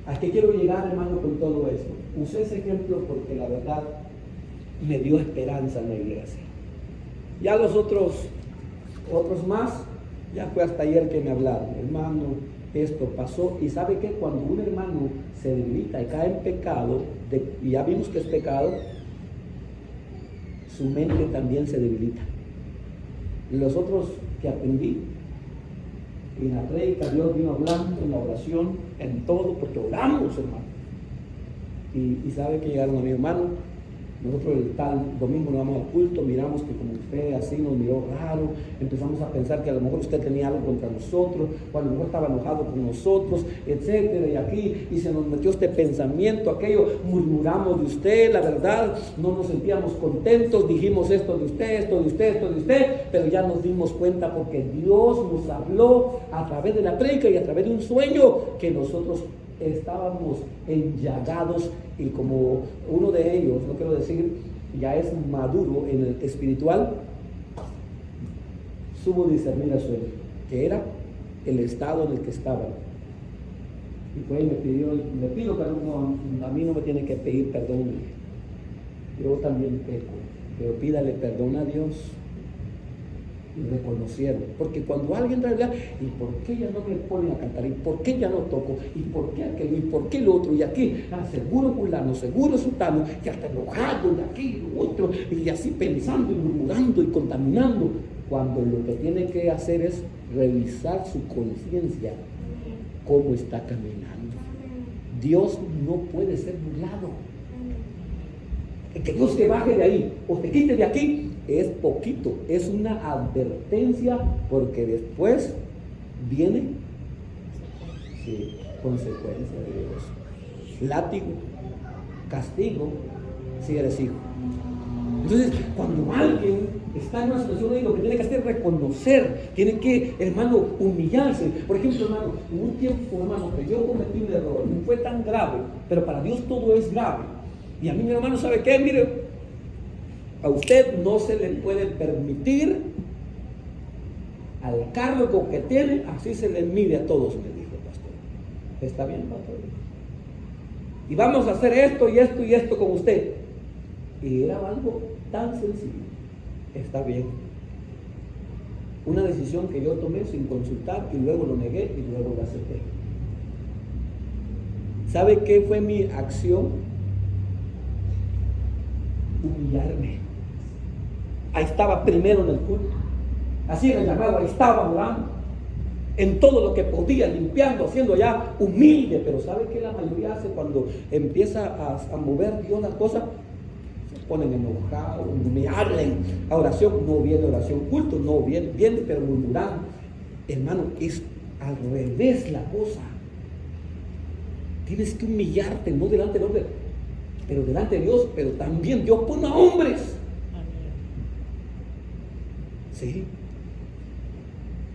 ¿a qué quiero llegar, hermano, con todo esto? Usé ese ejemplo porque la verdad me dio esperanza en la iglesia. Ya los otros más, ya fue hasta ayer que me hablaron: hermano, esto pasó. Y sabe que cuando un hermano se debilita y cae en pecado, y ya vimos que es pecado, su mente también se debilita. Los otros que aprendí, en la predica Dios vino hablando, en la oración, en todo, porque oramos, hermano. Y sabe que llegaron a mi hermano. Nosotros el tal domingo nos vamos al culto, miramos que como usted así nos miró raro, empezamos a pensar que a lo mejor usted tenía algo contra nosotros, o a lo mejor estaba enojado con nosotros, etcétera, y aquí, y se nos metió este pensamiento, aquello, murmuramos de usted, la verdad, no nos sentíamos contentos, dijimos esto de usted, esto de usted, esto de usted, pero ya nos dimos cuenta porque Dios nos habló a través de la prédica y a través de un sueño que nosotros estábamos enllagados, y como uno de ellos, no quiero decir, ya es maduro en el espiritual, supo discernir a su hijo, que era el estado en el que estaban. Y fue y me pido perdón. No, a mí no me tiene que pedir perdón, yo también peco, pero pídale perdón a Dios. Y reconocieron, porque cuando alguien realidad, ¿y por qué ya no me ponen a cantar? ¿Y por qué ya no toco? ¿Y por qué aquello? ¿Y por qué lo otro? Y aquí, seguro fulano, seguro sultano, y hasta enojado, y aquí, lo otro, y así pensando y murmurando y contaminando, cuando lo que tiene que hacer es revisar su conciencia, cómo está caminando. Dios no puede ser burlado. Que Dios te baje de ahí o te quite de aquí es poquito, es una advertencia, porque después viene consecuencia de Dios. Látigo, castigo si eres hijo. Entonces, cuando alguien está en una situación ahí, lo que tiene que hacer es reconocer, tiene que, hermano, humillarse. Por ejemplo, hermano, en un tiempo, hermano, que yo cometí un error, no fue tan grave, pero para Dios todo es grave. Y a mí, mi hermano, ¿sabe qué? Mire, a usted no se le puede permitir al cargo que tiene, así se le mide a todos, me dijo el pastor. ¿Está bien, pastor? Y vamos a hacer esto y esto y esto con usted. Y era algo tan sencillo. Está bien. Una decisión que yo tomé sin consultar y luego lo negué y luego lo acepté. ¿Sabe qué fue mi acción? Humillarme. Ahí estaba primero en el culto. Así en el llamado, ahí estaba orando. En todo lo que podía, limpiando, haciendo ya humilde. Pero ¿sabe qué la mayoría hace cuando empieza a mover Dios las cosas? Se ponen enojados, me hablan a oración, no viene oración, culto, no viene, pero murmurando. Hermano, es al revés la cosa. Tienes que humillarte, no delante del hombre, pero delante de Dios, pero también Dios pone a hombres. ¿Sí?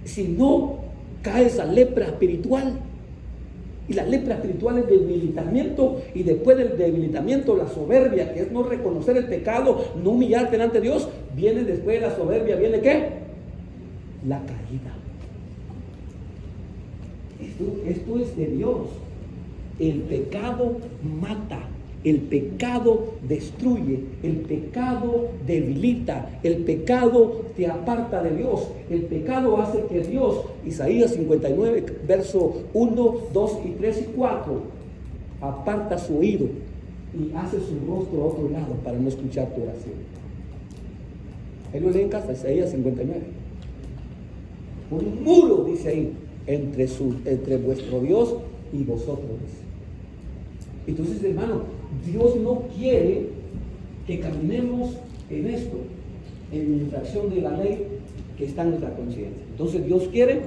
Si no, cae esa lepra espiritual. Y la lepra espiritual es debilitamiento, y después del debilitamiento la soberbia, que es no reconocer el pecado, no humillarte delante de Dios. Viene después de la soberbia, ¿viene qué? La caída. Esto es de Dios. El pecado mata, el pecado destruye, el pecado debilita, el pecado te aparta de Dios, el pecado hace que Dios, Isaías 59, verso 1, 2 y 3 y 4, aparta su oído y hace su rostro a otro lado para no escuchar tu oración. Ahí lo leen en casa, Isaías 59. Un muro, dice ahí, entre vuestro Dios y vosotros. Entonces, hermano, Dios no quiere que caminemos en esto, en infracción de la ley que está en nuestra conciencia. Entonces Dios quiere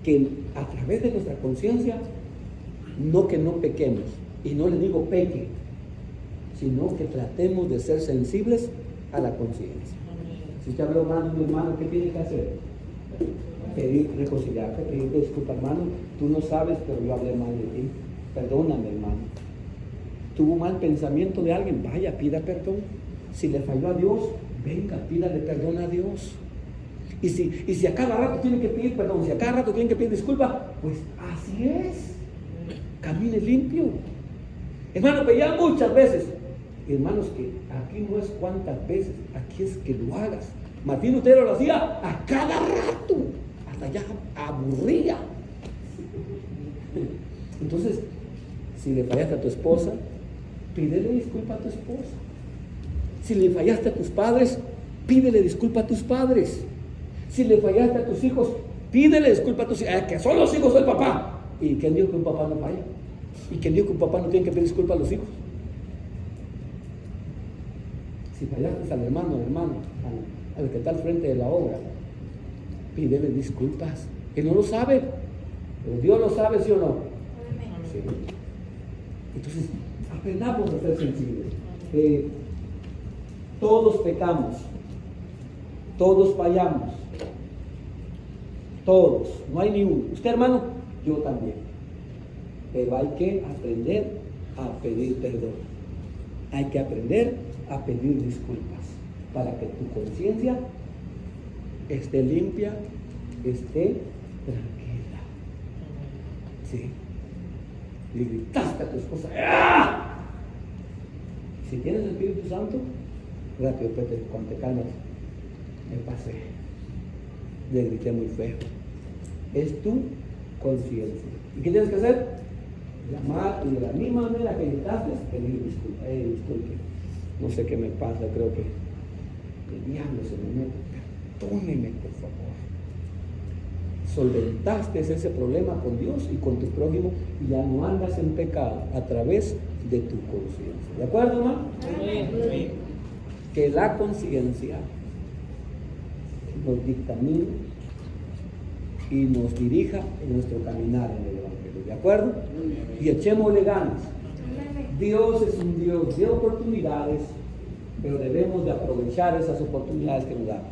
que a través de nuestra conciencia, que no pequemos, y no le digo peque, sino que tratemos de ser sensibles a la conciencia. Si usted habló mal de un hermano, ¿qué tiene que hacer? Pedir reconciliarte, pedir disculpa, hermano. Tú no sabes, pero yo hablé mal de ti. Perdóname, hermano. Tuvo mal pensamiento de alguien, vaya, pida perdón. Si le falló a Dios, venga, pídale perdón a Dios. Y si a cada rato tienen que pedir perdón, si a cada rato tienen que pedir disculpa, pues así es. Camine limpio. Hermano, pero ya muchas veces, hermanos, que aquí no es cuántas veces, aquí es que lo hagas. Martín Lutero lo hacía a cada rato, hasta ya aburría. Entonces, si le fallaste a tu esposa, pídele disculpa a tu esposa. Si le fallaste a tus padres, pídele disculpa a tus padres. Si le fallaste a tus hijos, pídele disculpa a tus hijos, que son los hijos del papá. ¿Y quién dijo que un papá no falla? ¿Y quién dijo que un papá no tiene que pedir disculpa a los hijos? Si fallaste al hermano, al que está al frente de la obra, pídele disculpas. Que no lo sabe, pero Dios lo sabe, ¿sí o no? Sí. Entonces, aprendamos a ser sensibles. Todos pecamos, todos fallamos, todos, no hay ni uno. Usted, hermano, yo también. Pero hay que aprender a pedir perdón. Hay que aprender a pedir disculpas para que tu conciencia esté limpia, esté tranquila. Sí. Le gritaste a tu esposa, ¡ah! Si tienes el Espíritu Santo, rápido, cuando te calmas, me pasé, le grité muy feo. Es tu conciencia. ¿Y qué tienes que hacer? Llamar, y de la misma manera que gritaste, pedir disculpa. Disculpe, no sé qué me pasa, creo que el diablo se me mete. Perdóneme, por favor. Solventaste ese problema con Dios y con tu prójimo, y ya no andas en pecado a través de tu conciencia. ¿De acuerdo, hermano? Sí. Que la conciencia nos dictamine y nos dirija en nuestro caminar en el Evangelio. ¿De acuerdo? Y echémosle ganas. Dios es un Dios de oportunidades pero debemos de aprovechar esas oportunidades que nos dan.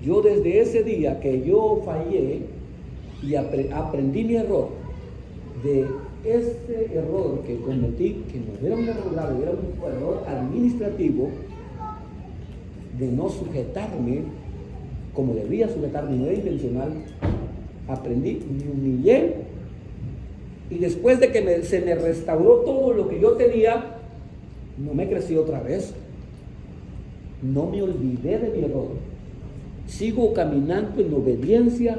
Yo desde ese día que yo fallé y aprendí mi error, de este error que cometí, que no era un error grave, era un error administrativo, de no sujetarme como debía sujetarme, no era intencional, aprendí, me humillé, y después de que se me restauró todo lo que yo tenía, no me crecí otra vez, no me olvidé de mi error, sigo caminando en obediencia,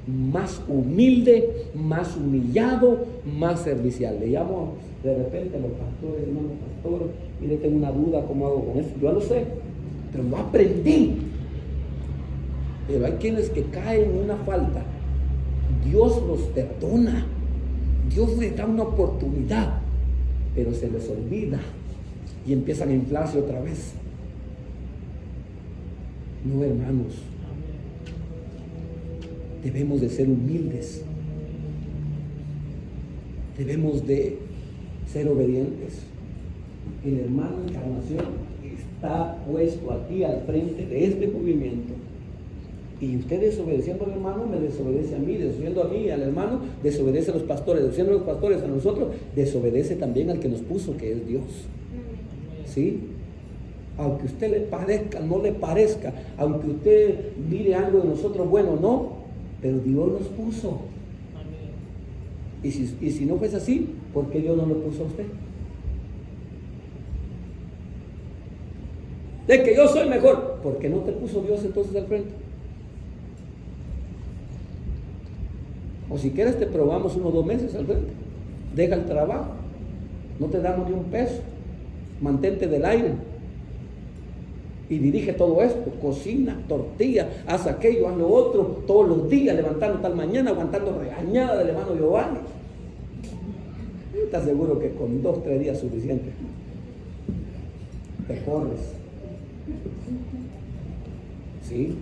más humilde, más humillado, más servicial. Le llamo de repente a los pastores, hermano pastor, y le tengo una duda, ¿cómo hago con eso? Yo lo sé, pero lo aprendí. Pero hay quienes que caen en una falta, Dios los perdona, Dios les da una oportunidad, pero se les olvida y empiezan a inflarse otra vez. No, hermanos, debemos de ser humildes, debemos de ser obedientes. El hermano Encarnación está puesto aquí al frente de este movimiento, y usted desobedeciendo al hermano me desobedece a mí, desobedeciendo a mí al hermano desobedece a los pastores, desobedeciendo a los pastores a nosotros, desobedece también al que nos puso, que es Dios. ¿Sí? Aunque a usted le parezca, no le parezca, aunque usted mire algo de nosotros bueno, no, pero Dios nos puso. Y si no fuese así, ¿por qué Dios no lo puso a usted? De que yo soy mejor, ¿por qué no te puso Dios entonces al frente? O si quieres te probamos 1 o 2 meses al frente, deja el trabajo, no te damos ni un peso, mantente del aire y dirige todo esto, cocina, tortilla, haz aquello, haz lo otro, todos los días, levantando tal mañana, aguantando regañada del hermano Giovanni. ¿Estás seguro que con 2 o 3 días suficiente? Te corres. ¿Sí?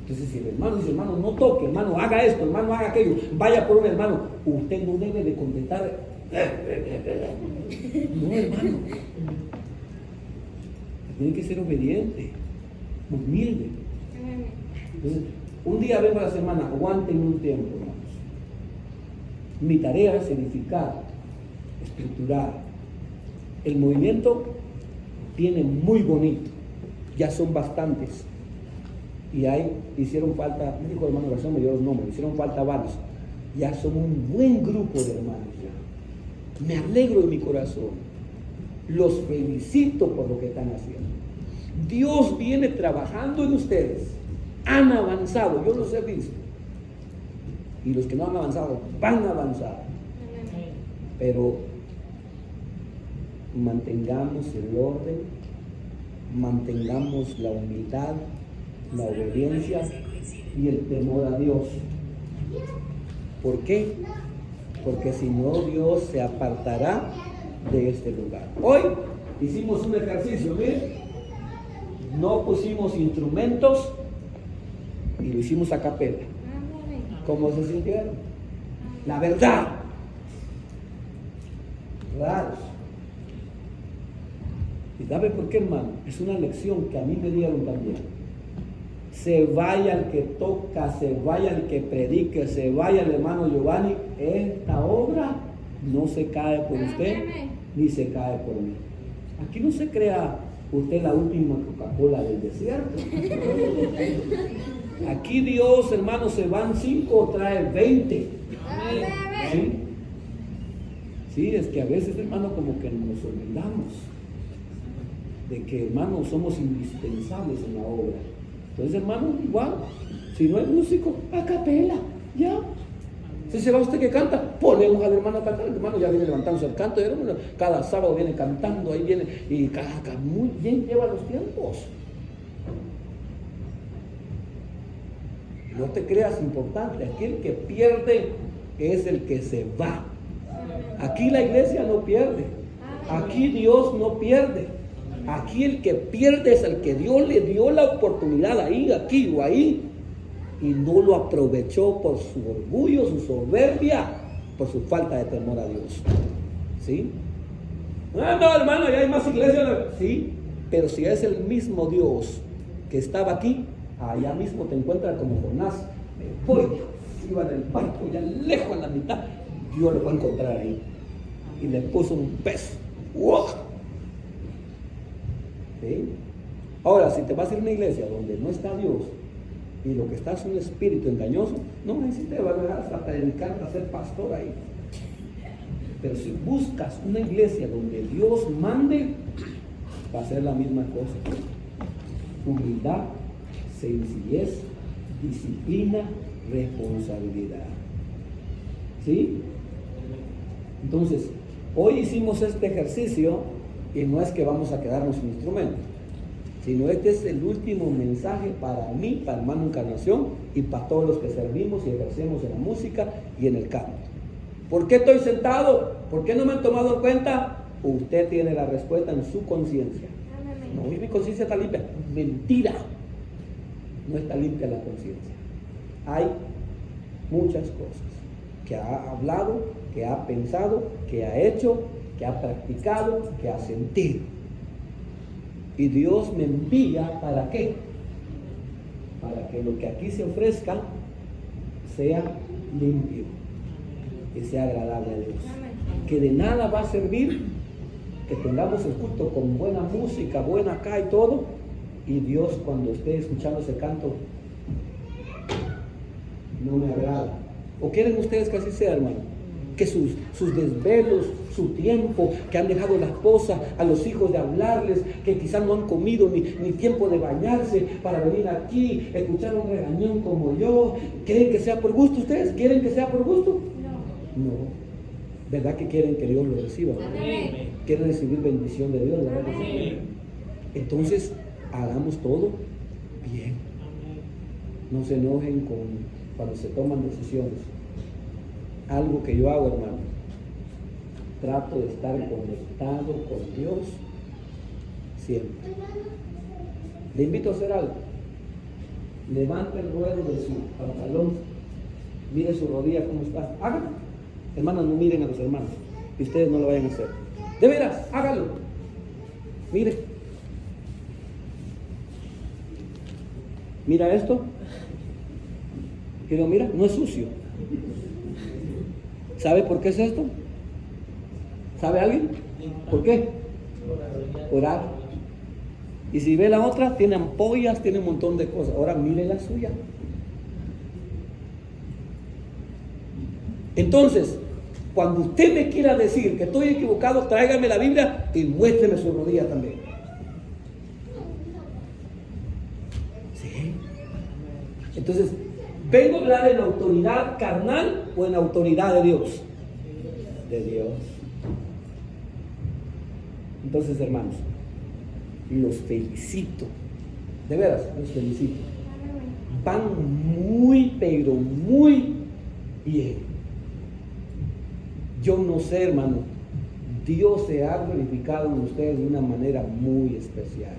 Entonces si el hermano dice, hermano, no toque, hermano, haga esto, hermano, haga aquello, vaya por un hermano, usted no debe de contestar. No, hermano. Tiene que ser obediente, humilde. Entonces, un día vengo a la semana, aguanten un tiempo, hermanos. Mi tarea es edificar, estructurar. El movimiento viene muy bonito, ya son bastantes. Y ahí hicieron falta, me dijo el hermano Razón, me dio los nombres, hicieron falta varios. Ya son un buen grupo de hermanos ya. Me alegro de mi corazón. Los felicito por lo que están haciendo. Dios viene trabajando en ustedes. Han avanzado, yo los he visto. Y los que no han avanzado, van a avanzar. Pero mantengamos el orden, mantengamos la humildad, la obediencia y el temor a Dios. ¿Por qué? Porque si no, Dios se apartará de este lugar. Hoy hicimos un ejercicio, miren, no pusimos instrumentos y lo hicimos a capela. ¿Cómo se sintieron? La verdad, raros. ¿Y sabe por qué, hermano? Es una lección que a mí me dieron también. Se vaya el que toca, se vaya el que predique, se vaya el hermano Giovanni, esta obra no se cae por usted, ni se cae por mí. Aquí no se crea usted la última Coca-Cola del desierto. Aquí Dios, hermano, se van 5, trae 20. ¿Sí? Sí, es que a veces, hermano, como que nos olvidamos de que, hermano, somos indispensables en la obra. Entonces, hermano, igual, si no hay músico, a capela, ya. Si se va usted que canta, ponemos al hermano a cantar. El hermano ya viene levantándose el canto, hermano, cada sábado viene cantando, ahí viene, y muy bien lleva los tiempos. No te creas importante, aquí el que pierde es el que se va. Aquí la iglesia no pierde, aquí Dios no pierde. Aquí el que pierde es el que Dios le dio la oportunidad ahí, aquí o ahí, y no lo aprovechó por su orgullo, su soberbia, por su falta de temor a Dios. ¿Sí? Ah, no, hermano, ya hay más iglesias. Sí, pero si es el mismo Dios que estaba aquí, allá mismo te encuentras como Jonás. Me voy, iba en el barco, ya lejos en la mitad. Dios lo va a encontrar ahí. Y le puso un pez. ¡Wow! ¿Sí? Ahora, si te vas a ir a una iglesia donde no está Dios y lo que está es un espíritu engañoso, no necesitas, te van a dejar hasta predicar, a ser pastor ahí. Pero si buscas una iglesia donde Dios mande, va a ser la misma cosa. Humildad, sencillez, disciplina, responsabilidad. ¿Sí? Entonces, hoy hicimos este ejercicio y no es que vamos a quedarnos sin instrumento, sino este es el último mensaje para mí, para hermano Encarnación y para todos los que servimos y ejercemos en la música y en el canto. ¿Por qué estoy sentado? ¿Por qué no me han tomado en cuenta? Usted tiene la respuesta en su conciencia. No, mi conciencia está limpia. Mentira. No está limpia la conciencia. Hay muchas cosas que ha hablado, que ha pensado, que ha hecho, que ha practicado, que ha sentido. Y Dios me envía, ¿para qué? Para que lo que aquí se ofrezca sea limpio, que sea agradable a Dios. Que de nada va a servir que tengamos el culto con buena música, buena acá y todo, y Dios cuando esté escuchando ese canto no me agrada. ¿O quieren ustedes que así sea, hermano? Que sus desvelos, su tiempo, que han dejado la esposa, a los hijos de hablarles, que quizás no han comido ni tiempo de bañarse para venir aquí, escuchar un regañón como yo. ¿Quieren que sea por gusto ustedes? ¿Quieren que sea por gusto? No. ¿Verdad que quieren que Dios lo reciba? Amén. ¿Quieren recibir bendición de Dios? ¿Verdad? Amén. Entonces, hagamos todo bien. No se enojen cuando se toman decisiones. Algo que yo hago, hermano, trato de estar conectado con Dios siempre. Le invito a hacer algo. Levante el ruedo de su pantalón, mire su rodilla cómo está, hágalo. Hermanos, no miren a los hermanos, y ustedes no lo vayan a hacer. De veras, hágalo. Mire. Mira esto. Pero mira, no es sucio. ¿Sabe por qué es esto? ¿Sabe alguien? ¿Por qué? Orar. Y si ve la otra, tiene ampollas, tiene un montón de cosas. Ahora mire la suya. Entonces, cuando usted me quiera decir que estoy equivocado, tráigame la Biblia y muéstreme su rodilla también. ¿Sí? Entonces, ¿vengo a hablar en autoridad carnal o en autoridad de Dios? De Dios. Entonces, hermanos, los felicito. De veras, los felicito. Van muy, pero muy bien. Yo no sé, hermano, Dios se ha glorificado en ustedes de una manera muy especial.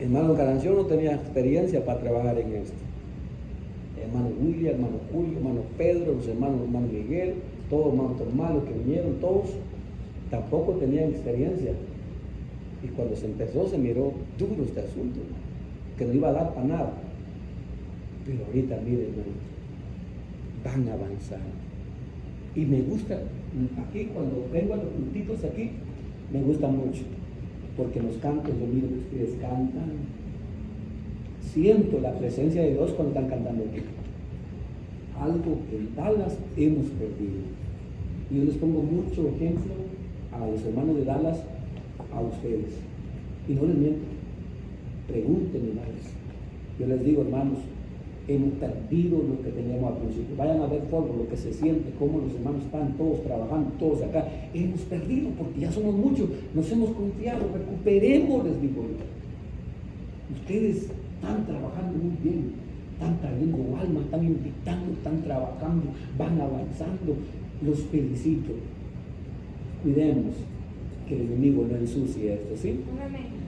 Hermano Encarnación no tenía experiencia para trabajar en esto. Hermano William, hermano Julio, hermano Pedro, los hermano Miguel, todos hermanos hermanos que vinieron, todos tampoco tenían experiencia. Y cuando se empezó se miró duro este asunto, que no iba a dar para nada. Pero ahorita, miren, hermano, van avanzando. Y me gusta, aquí cuando vengo a los puntitos aquí, me gusta mucho. Porque en los cantos yo miro que ustedes cantan, siento la presencia de Dios cuando están cantando aquí. Algo que en Dallas hemos perdido. Y yo les pongo mucho ejemplo a los hermanos de Dallas, a ustedes. Y no les miento, pregúntenme más. Yo les digo, hermanos, hemos perdido lo que teníamos al principio. Vayan a ver fuego, lo que se siente, cómo los hermanos están todos trabajando, todos acá. Hemos perdido porque ya somos muchos, nos hemos confiado, recuperemos, les digo yo. Ustedes están trabajando muy bien, están trayendo alma, están invitando, están trabajando, van avanzando. Los felicito. Cuidemos que el enemigo no ensucie esto, ¿sí?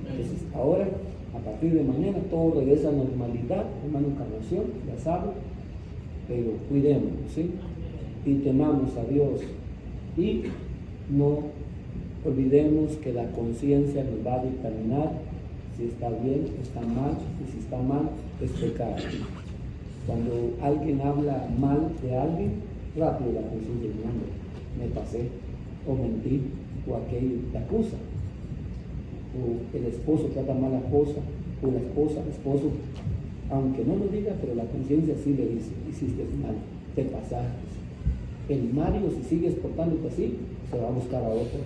Entonces, ahora, a partir de mañana, todo regresa a normalidad, hermano Encarnación, ya saben, pero cuidémonos, ¿sí? y temamos a Dios. Y no olvidemos que la conciencia nos va a dictaminar si está bien, está mal, y si está mal, es pecado. Cuando alguien habla mal de alguien, rápido la conciencia dice, me pasé, o mentí, o aquello te acusa. O el esposo trata mal a la esposa, o la esposa al esposo, aunque no lo diga, pero la conciencia sí le dice, hiciste mal, te pasaste. El Mario, si sigues portándote así, se va a buscar a otro.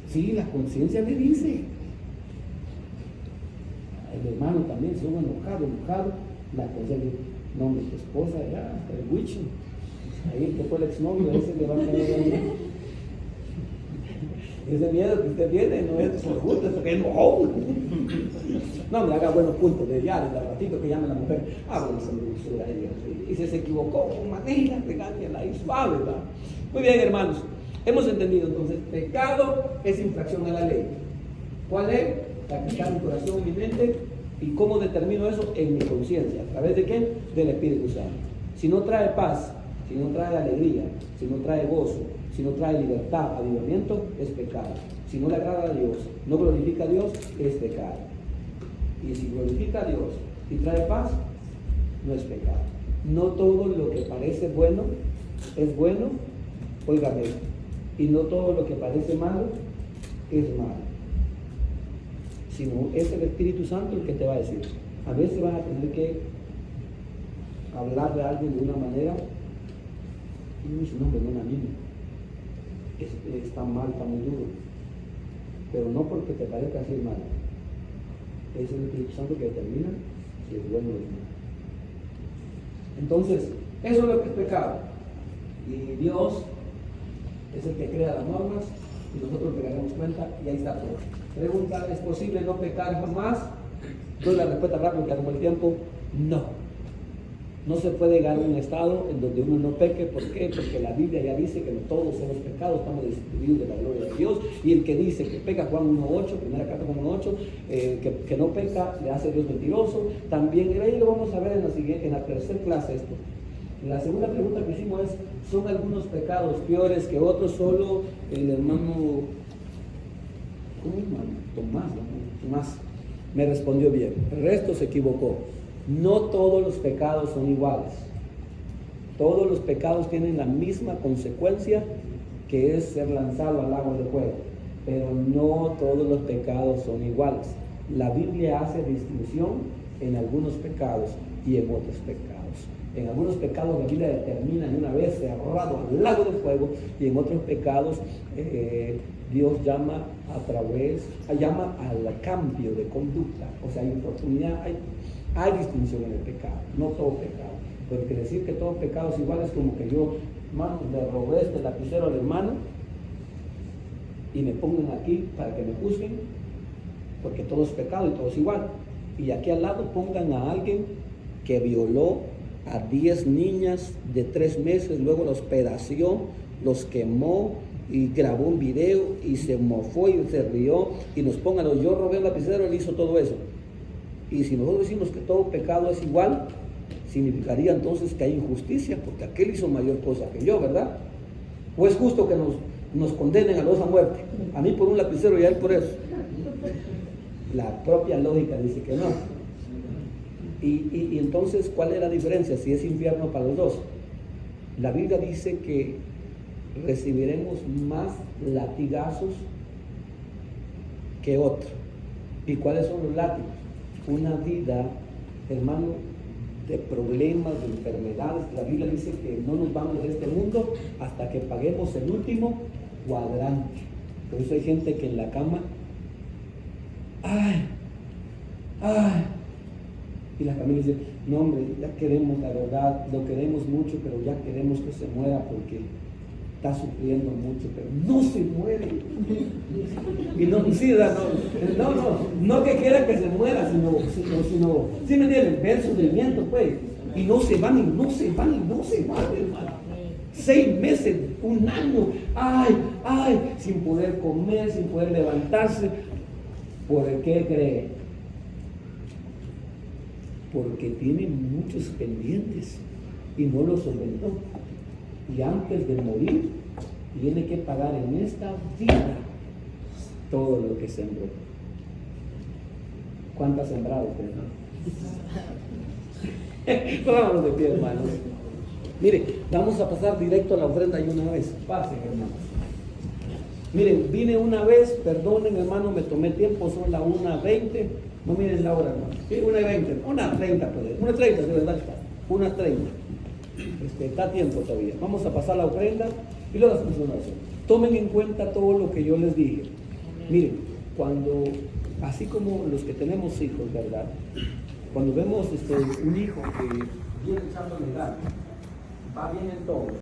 Sí, la conciencia le dice. El hermano también se hubo enojado, la conciencia le dice, no, tu esposa ya, el witch, ahí que fue el exnovio, ese le va a caer. Ese miedo que usted tiene no es por justo, es porque es mojón. No me haga buenos puntos de ya, desde el ratito que llame la mujer, háblale con dulzura a ella. Y si se equivocó con manera, regáñala y suave, ¿verdad? Muy bien, hermanos, hemos entendido entonces, pecado es infracción a la ley. ¿Cuál es? La que está en mi corazón, en mi mente. ¿Y cómo determino eso? En mi conciencia. ¿A través de qué? Del Espíritu Santo. Si no trae paz, si no trae alegría, si no trae gozo, si no trae libertad, avivamiento, es pecado. Si no le agrada a Dios, no glorifica a Dios, es pecado. Y si glorifica a Dios y trae paz, no es pecado. No todo lo que parece bueno es bueno, óigame, y no todo lo que parece malo es malo. Sino es el Espíritu Santo el que te va a decir. A veces vas a tener que hablar de alguien de una manera y no dice, no, perdona a mí. Está mal, está muy duro. Pero no porque te parezca así mal. Es el Espíritu Santo que determina si es bueno o es malo. Entonces, eso es lo que es pecado. Y Dios es el que crea las normas y nosotros le daremos cuenta y ahí está todo. Pregunta, ¿es posible no pecar jamás? Doy la respuesta rápida que como el tiempo, no. No se puede llegar a un estado en donde uno no peque. ¿Por qué? Porque la Biblia ya dice que todos somos pecados, estamos destituidos de la gloria de Dios. Y el que dice que peca, Juan 1.8, primera carta Juan 1.8, que no peca, le hace Dios mentiroso. También, ahí lo vamos a ver en la tercera clase esto. La segunda pregunta que hicimos es, ¿son algunos pecados peores que otros? Solo el hermano, ¿cómo hermano? Tomás me respondió bien, el resto se equivocó. No todos los pecados son iguales. Todos los pecados tienen la misma consecuencia, que es ser lanzado al lago de fuego. Pero no todos los pecados son iguales. La Biblia hace distinción en algunos pecados y en otros pecados. En algunos pecados la Biblia determina de una vez cerrado al lago de fuego, y en otros pecados Dios llama al cambio de conducta. O sea, hay oportunidad, hay distinción en el pecado, no todo pecado. Porque decir que todo pecado es igual es como que yo, hermano, le robé este lapicero al hermano y me pongan aquí para que me juzguen, porque todo es pecado y todo es igual. Y aquí al lado pongan a alguien que violó a 10 niñas de 3 meses, luego los pedació, los quemó y grabó un video y se mofó y se rió, y nos pongan, yo robé el lapicero, él hizo todo eso. Y si nosotros decimos que todo pecado es igual, significaría entonces que hay injusticia, porque aquel hizo mayor cosa que yo, ¿verdad? ¿O es justo que nos condenen a los dos a muerte? A mí por un lapicero y a él por eso. La propia lógica dice que no. Y entonces, ¿cuál es la diferencia si es infierno para los dos? La Biblia dice que recibiremos más latigazos que otro. ¿Y cuáles son los látigos? Una vida, hermano, de problemas, de enfermedades. La Biblia dice que no nos vamos de este mundo hasta que paguemos el último cuadrante. Por eso hay gente que en la cama, y la familia dice, no hombre, ya queremos, la verdad, lo queremos mucho, pero ya queremos que se muera porque está sufriendo mucho, pero no se muere. Y no que quiera que se muera, sino ¿sí me entienden? Ver sufrimiento, pues. Y no se van, hermano. 6 meses, 1 año, sin poder comer, sin poder levantarse. ¿Por qué cree? Porque tiene muchos pendientes y no los solventó. y antes de morir tiene que pagar en esta vida todo lo que sembró. ¿Cuánto ha sembrado usted? Vámonos de pie, hermanos. Mire, vamos a pasar directo a la ofrenda y una vez. Pasen, hermanos. Miren, vine una vez, perdonen, hermano, me tomé tiempo, son las 1:20. No miren la hora, hermano. Sí, 1:20, 1:30, pues. 1:30, de verdad está. 1:30. Está tiempo todavía. Vamos a pasar la ofrenda y luego hacemos una oración. Tomen en cuenta todo lo que yo les dije. Miren, cuando, así como los que tenemos hijos, ¿verdad? Cuando vemos un hijo que viene echándole ganas, va bien en todo.